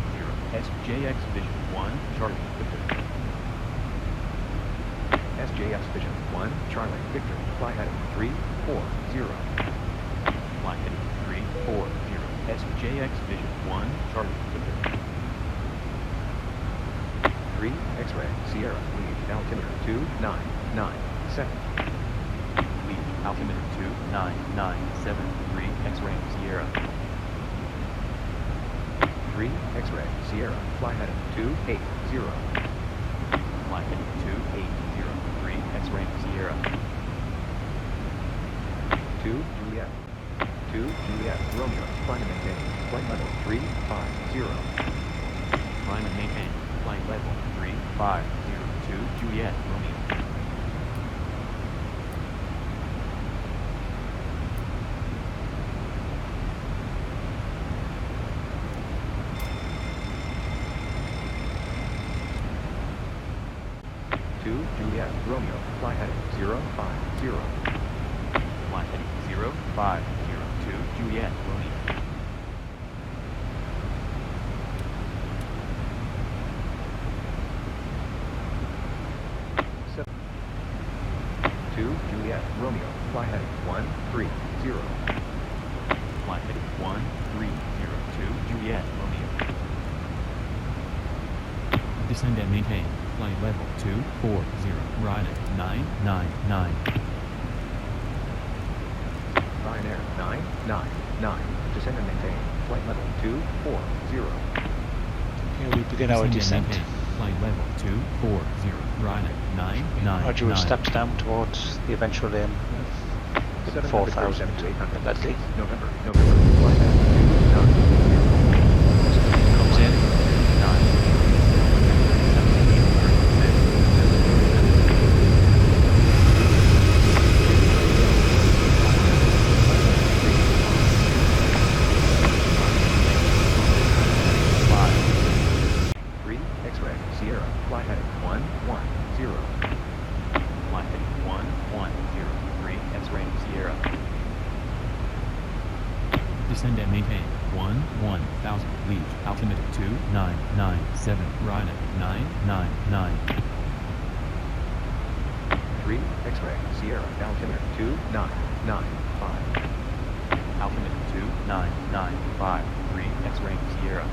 SJX Vision 1, Charlie, Victor. SJX Vision 1, Charlie, Victor, fly heading 340. Flight heading 340, SJX Vision 1, Charlie, Victor. 3, X-ray, Sierra, lead, altimeter 2997. Lead, altimeter 2997, 3, X-ray, Sierra. 3, X-ray, Sierra, fly heading 280. Fly heading 280, 3, X-ray, Sierra. 2, Juliet. 2, Juliet, Romeo, climb and maintain, flight level 350. Climb and maintain, flight level 350, 2, Juliet, Romeo. Juliet, Romeo, fly heading 050. Flight heading 050, 2, Juliet, Romeo. Juliet, Romeo, fly heading 130. Flight heading 130, 2, Juliet, Romeo. Descend and maintain, flight level 240, right at 999. Ryanair 999, descend and maintain, flight level 240. Here we begin our Descend and descent. maintain, flight level 240, right at 999. Gradual steps down towards the eventual aim of 4,000 at least. November, flight level 290. Comes in. 3, X-ray, Sierra, fly heading 110. Flight heading 1103, X-ray Sierra. Descend and maintain 1000, leave altimeter 2997, right at 999. 3, X-ray, Sierra, altimeter 2995. Altimeter 2995, 3 X-ray Sierra.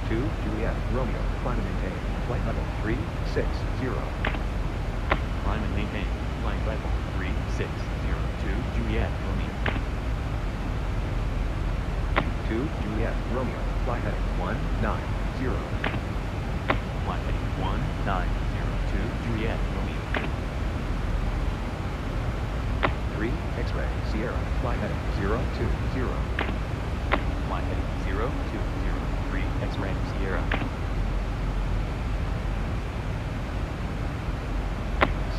2, Juliet, Romeo, climb and maintain, flight level 360. Climb and maintain, flight level 360, 2 Juliet Romeo. 2, Juliet, Romeo, fly heading 190. Flight heading 190, 2 Juliet Romeo. 3, X-ray, Sierra, fly heading 020. Flight heading 020, 3 X-ray Sierra.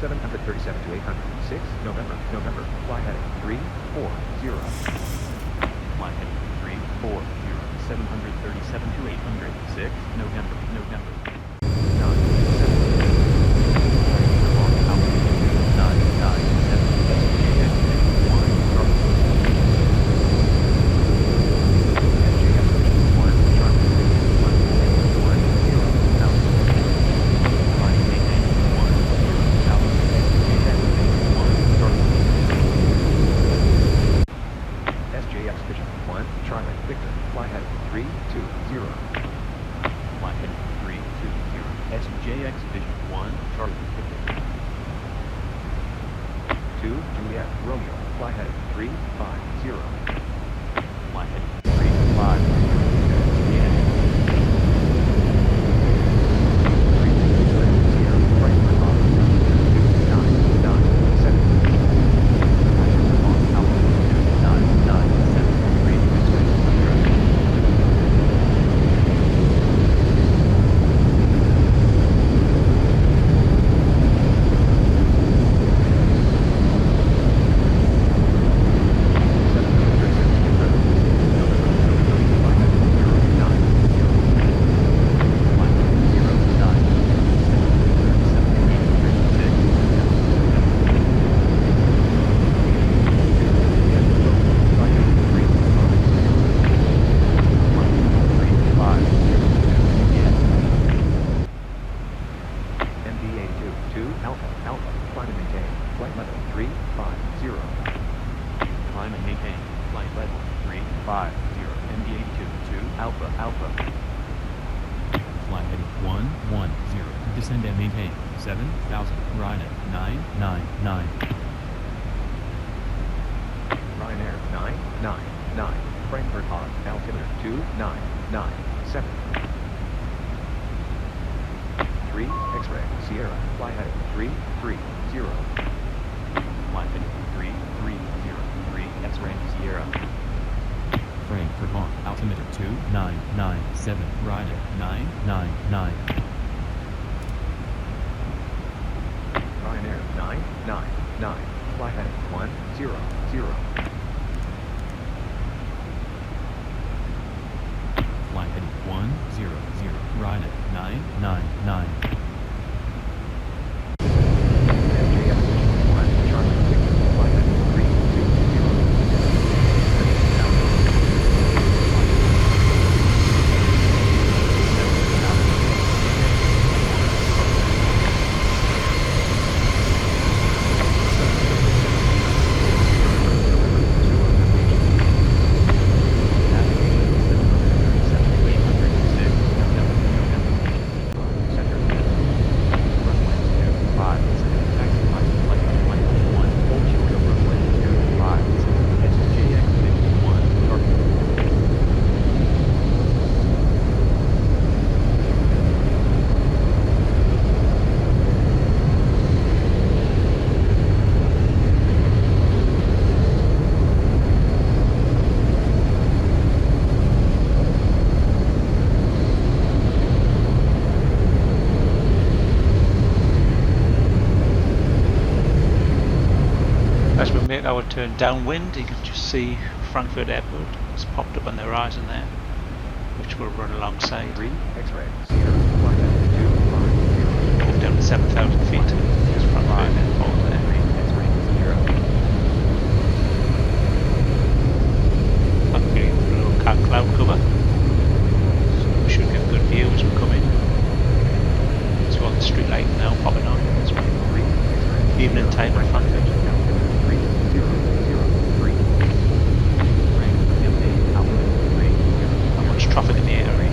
737 to 800, 6, November, fly heading 340. Flight heading 340, 737 to 800, 6 November. 2, Juliet, Romeo, fly heading 350. Flight heading 350, Juliet. 3, X-ray, Sierra, Frankfurt, altitude 2997. Altitude 2997, 3 X-ray Sierra. 7,000, right at 999. Ryanair 999, Frankfurt on altimeter 2997. 3, X-ray, Sierra, fly heading 330. Flight heading 330, 3 X-ray Sierra. Frankfurt on altimeter 2997, right at 999. Ryanair 999, fly heading 100. Flight heading 100, right at 999. SJS 1, Charlie Victor, fly heading 320. make our turn downwind. You can just see Frankfurt Airport. It's popped up on the horizon there, which we'll run alongside. 3 X-ray Sierra flight heading 250. Move down to 7,000 feet. There's Frankfurt Airport there. 3 X-ray Sierra. Luckily, a little cloud cover, so we should get a good view as we come in. As well, the street light now popping on. That's right. 3 X-ray Evening time in Frankfurt. 3003. Not much traffic in the area.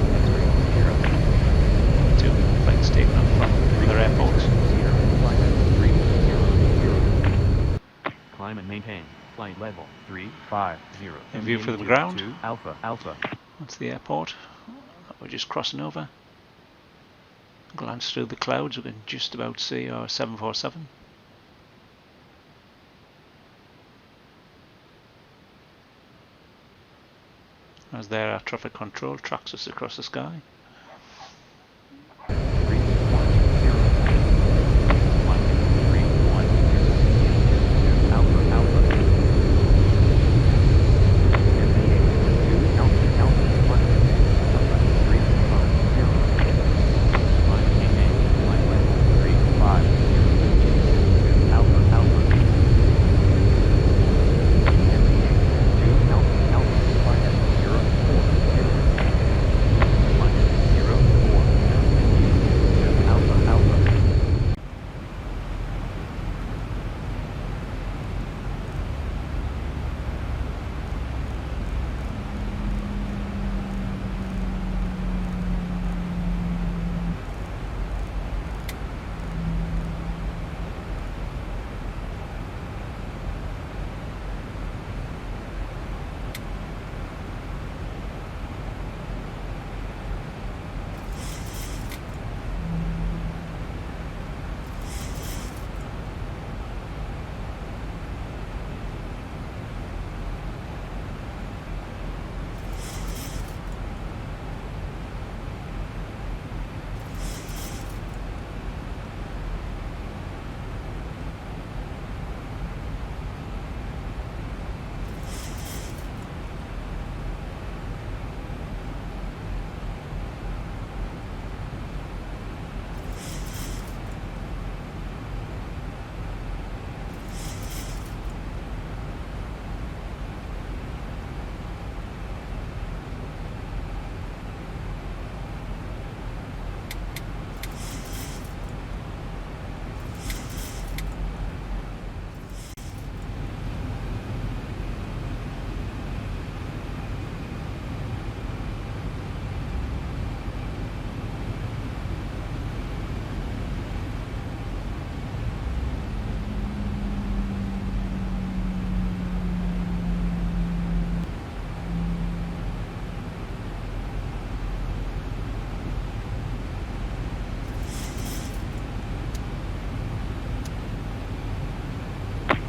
Two flights taken off from other airports. Climb and maintain. Flight level 350. In view from the ground. 2 Alpha Alpha. That's the airport that we're just crossing over. Glance through the clouds, we can just about see our 747. As there, our traffic control tracks us across the sky.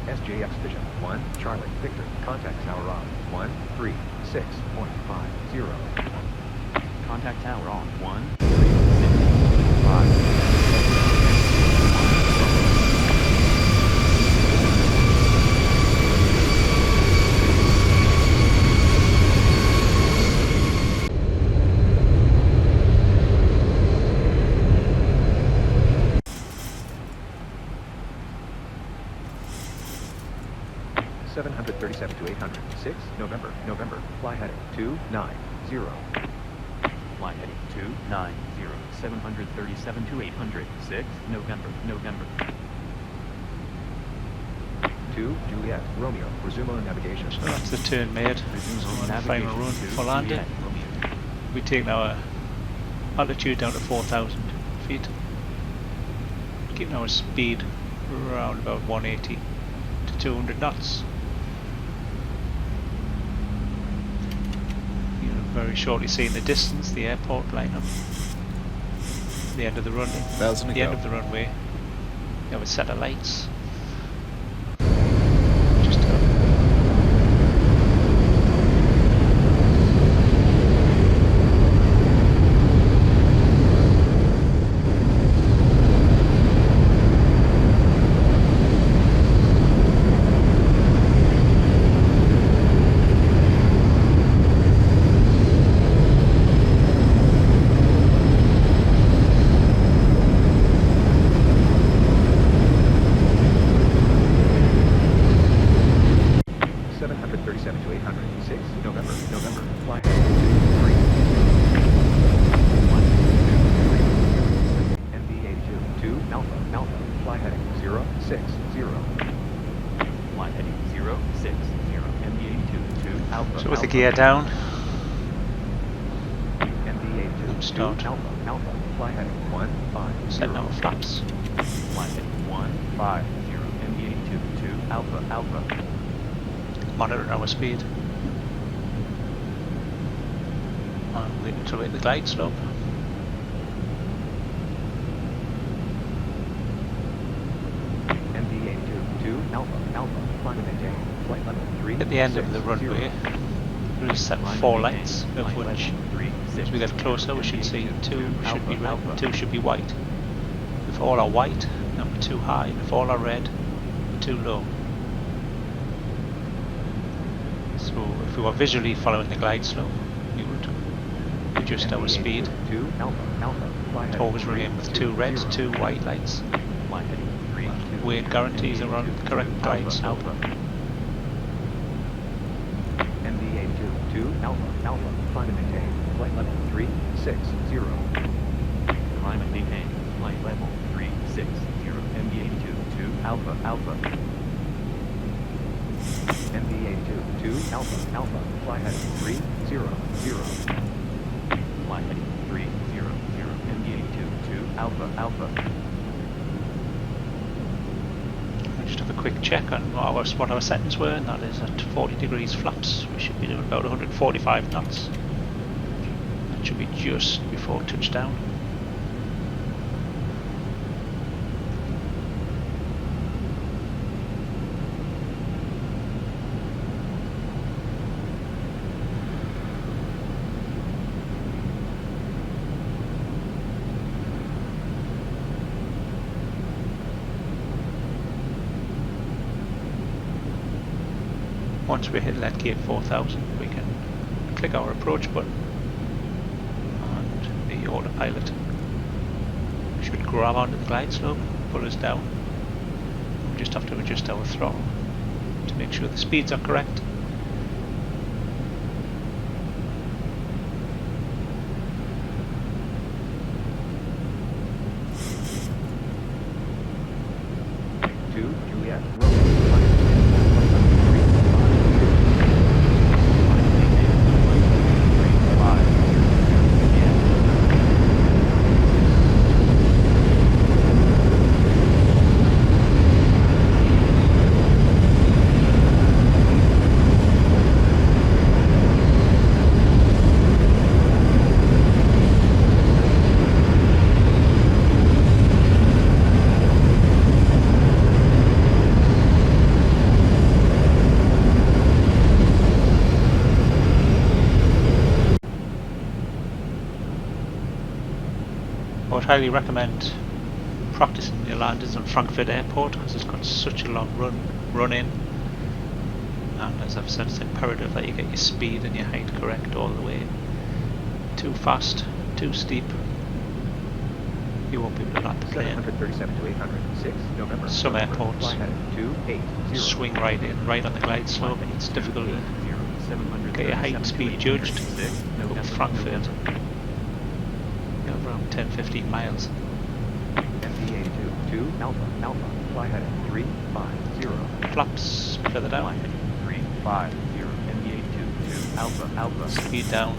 SJX Vision 1 Charlie Victor contact tower on 136.50. Contact tower on 136.50. 737 to 800. 6 November. Fly heading 290. Flight heading 290. 737 to 800. 6 November. 2 Juliet Romeo. Resume on navigation. So that's the turn made. Resume So on on the navigation final run to for landing. Juliet Romeo. We take our altitude down to 4,000 feet. Keeping our speed around about 180 to 200 knots. You'll very shortly see in the distance the airport line up. The end of the runway. 1,000 to The go. end of the runway. You have a set of lights. Just Alpha, Alpha, fly heading 060. Flight heading 060, MD82 to Alpha. So with the Alpha. gear down, MD82 and start. to Alpha, Alpha, fly heading 150. Setting our flaps. Flight heading 150, MD82 to Alpha, Alpha. Monitoring our speed. And waiting to hit the glide slope. MD82 to Alpha, Alpha, climb and maintain. Flight level 3. At the end of the runway, we set 4 lights, of which, as we get closer, we should see 2 should be red, 2 should be white. If all are white, then we're too high. If all are red, we're too low. So if we were visually following the glide slope, we would adjust our speed to Alpha, Alpha, fly to always remain with 2 red, 2 white lights. Flight heading 3. Weight guarantees are on the correct glide slope. MD82 to Alpha, Alpha, climb and maintain. Flight level 360. Climb and maintain. Flight level 360, MD82 to Alpha, Alpha. MD82 to Alpha, Alpha, fly heading 300. Fly heading 300, MD82 to Alpha, Alpha. We'll just have a quick check on what our settings were, and that is at 40 degrees flaps. We should be doing about 145 knots. That should be just before touchdown. Once we hit that gate 4000, we can click our approach button and the autopilot should grab onto the glide slope, pull us down. We just have to adjust our throttle to make sure the speeds are correct. To Juliet, I would highly recommend practicing your landings on Frankfurt Airport because it's got such a long run in, and as I've said, it's imperative that you get your speed and your height correct all the way. Too fast, too steep, you won't be able to land the plane. 737 to 806, November. Some airports Flight heading 280. swing right in, right on the glide slope, and it's difficult to get your height and speed judged. Up Frankfurt, around 10-15 miles. MD82 to Alpha, Alpha, fly heading 350. Flaps further down. 350, MD82 to Alpha, Alpha. Speed down.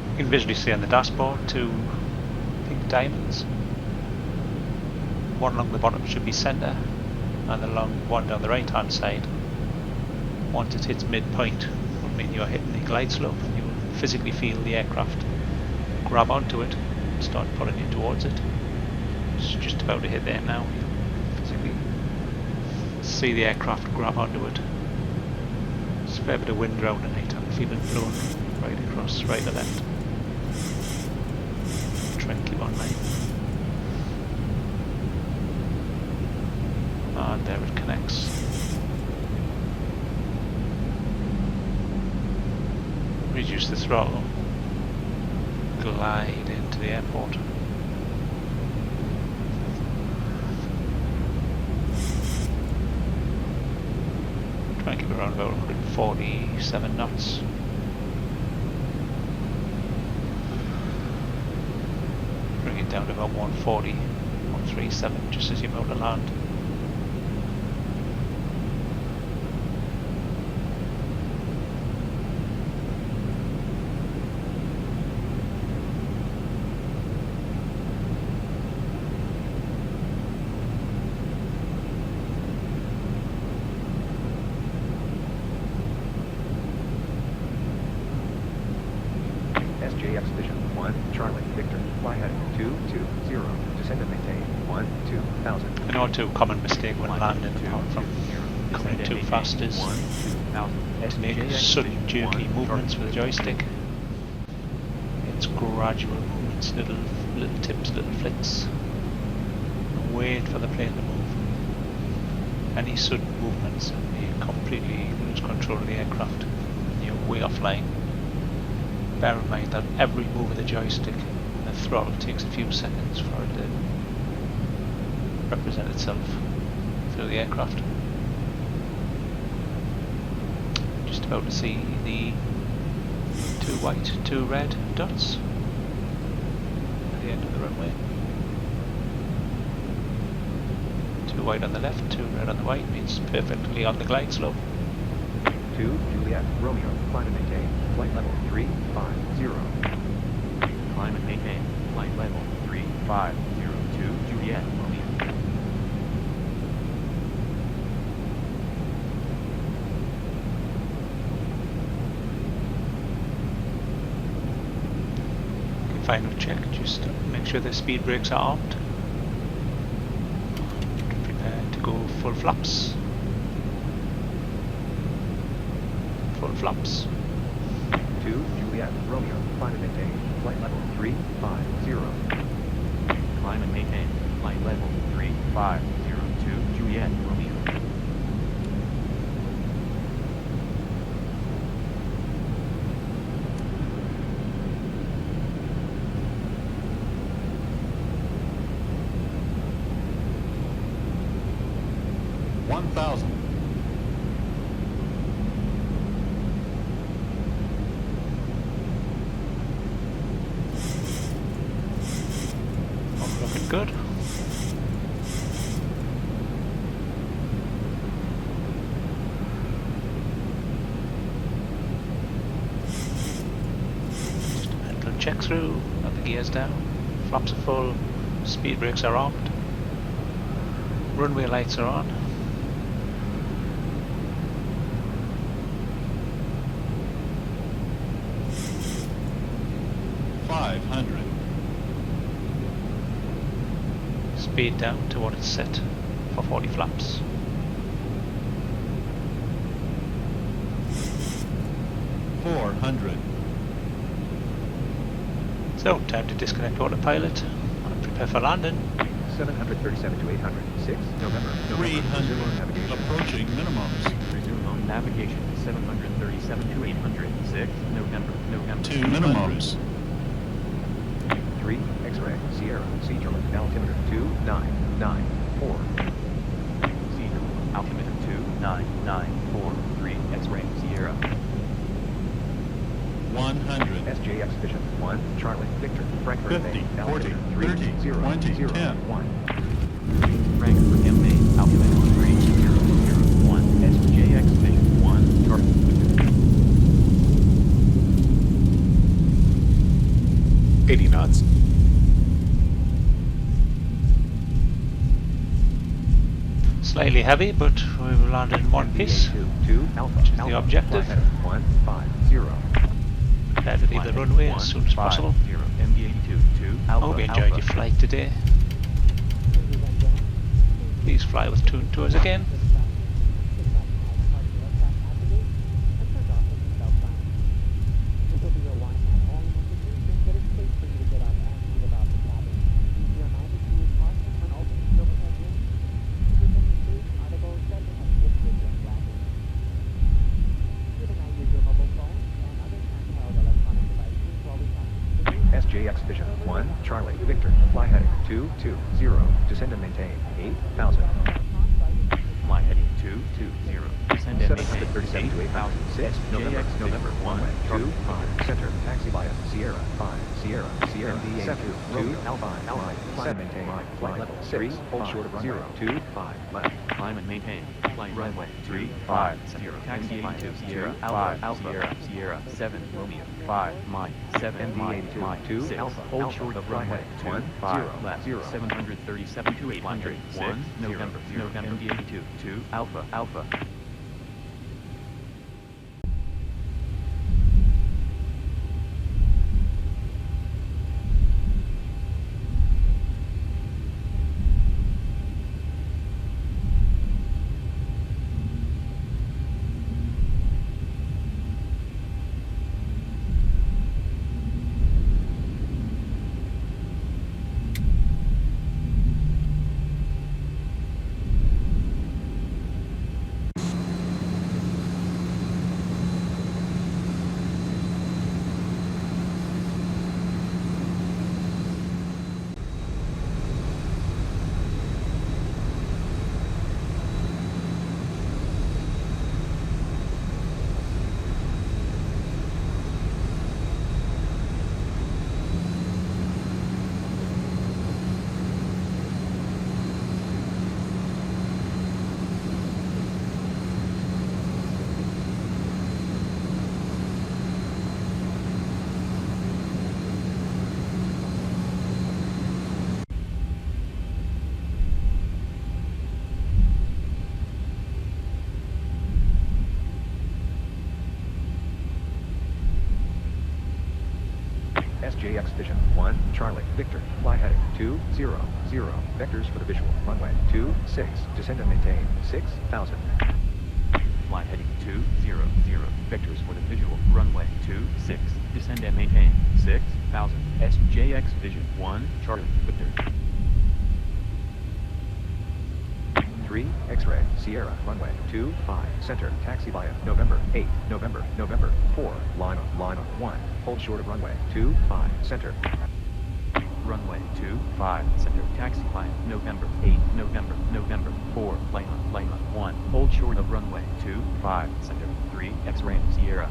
You can visually see on the dashboard 2 pink diamonds. One along the bottom should be centre, and the long one down the right hand side. Once it hits midpoint, will mean you're hitting the glide slope, and you will physically feel the aircraft grab onto it and start pulling you towards it. It's just about to hit there now. You physically see the aircraft grab onto it. There's a fair bit of wind around tonight. I can feel it blowing right across, right or left. Try and keep on line. And there it connects. Reduce the throttle. Glide into the airport. Try and keep it around about 147 knots. Bring it down to about 140, 137 just as you're about to land. SJX Vision 1, Charlie, Victor, fly heading 220, descend and maintain 12,000. I know a common mistake when landing apart from coming too fast is to make sudden jerky movements with the joystick. It's gradual movements, little tips, little flicks. Wait for the plane to move. Any sudden movements and you completely lose control of the aircraft and you're way offline. Bear in mind that every move of the joystick and the throttle takes a few seconds for it to represent itself through the aircraft. Just about to see the 2 white, 2 red dots at the end of the runway. 2 white on the left, 2 red on the right means perfectly on the glide slope. 2 Juliet, Romeo, climb and maintain, flight level 350. Climb and maintain, flight level 3502, Juliet, Romeo. Okay, final check, just make sure the speed brakes are armed. Prepare to go full flaps. Full flaps. 2 Juliet, Romeo, climb and maintain, flight level 350. Climb and maintain, flight level 3502, Juliet, Romeo. Looking good. Just a mental check through, got the gears down, flaps are full, speed brakes are armed, runway lights are on. Speed down to what it's set for 40 flaps. So, time to disconnect autopilot and prepare for landing. 737 to 800, 6 November, 300, navigation. approaching minimums. Resume on navigation, 737 to 800, 6 November, 2 minimums. 3 X-ray, Sierra, Sea-German, altimeter 2994. Sea-German, altimeter 2994, 3 X-ray, Sierra. 100. SJX Vision 1, Charlie, Victor, Frankfurt, 50, Maine, 40, altimeter 30, 20, 10. 1. Frankfurt, Maine, altimeter 3001, SJX Vision 1, Charlie. $80 knots. Slightly heavy, but we've landed in one piece. 2 Alpha, Which is the objective. 150. Prepare to leave the runway as soon as possible. I hope you enjoyed your flight today. Please fly with Toon Tours again. SJX Vision 1, Charlie, Victor, fly heading 220, descend and maintain 8,000. Fly heading 220. Descend and maintain 737 to 8,006, November, November, runway 25, center, taxi via Sierra 5, Sierra, MD 7, 2, Alpha, climb and maintain, flight level 3, hold short of runway 25, left. Climb and maintain. Flight runway 350. Taxi 2 Sierra Alpha Sierra 7 Romeo 5 Mike 7 MD Mike 2, 6. Alpha, Hold short of runway 1, 5 left 737 to 800 1 November MD 82 2 Alpha. SJX Vision 1, Charlie, Victor, fly heading 200, vectors for the visual, runway 26, descend and maintain 6,000. Fly heading 200. Vectors for the visual. Runway 26. Descend and maintain 6,000. SJX Vision 1 Charlie Victor. 3, X-ray, Sierra, runway 25, center, taxi via November 8, November 4, line up 1, hold short of runway 25, center. Runway 25, center, taxi via November 8, November 4, line up 1, hold short of runway 25, center, 3, X-ray, Sierra.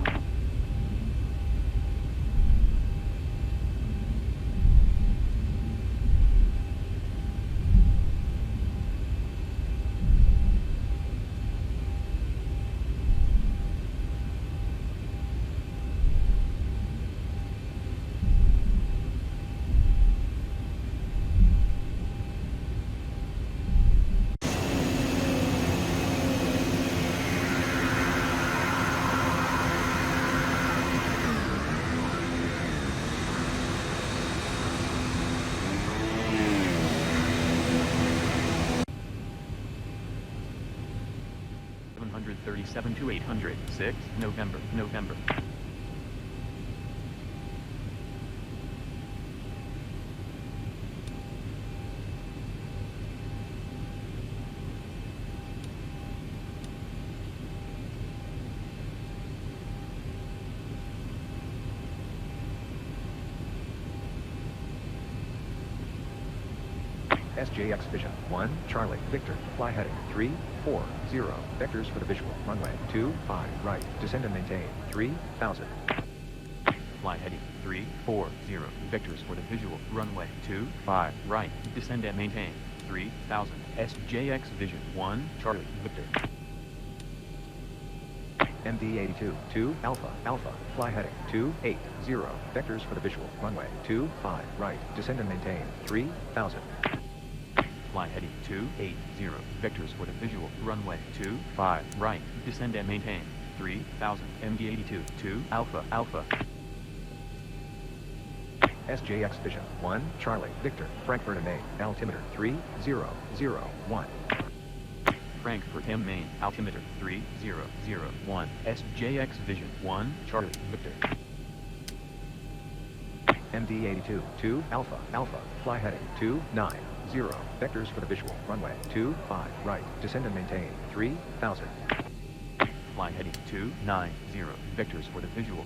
.37 to 800, 6, November. SJX Vision 1, Charlie, Victor, fly heading 340, vectors for the visual, runway 25, right, descend and maintain 3,000. Fly heading 340, vectors for the visual, runway 25, right, descend and maintain 3,000. SJX Vision 1 Charlie, Victor. MD82, 2, Alpha, fly heading 280, vectors for the visual, runway 25, right, descend and maintain 3,000. Fly heading 280, vectors for the visual, runway 25, right, descend and maintain 3,000. MD82, 2, Alpha. SJX Vision 1, Charlie, Victor, Frankfurt and Maine, altimeter 3001. Frankfurt M Maine, altimeter 3001. SJX Vision 1 Charlie, Victor. MD82, 2, Alpha, fly heading 290, vectors for the visual, runway 25, right, descend and maintain 3,000. Fly heading 290, vectors for the visual.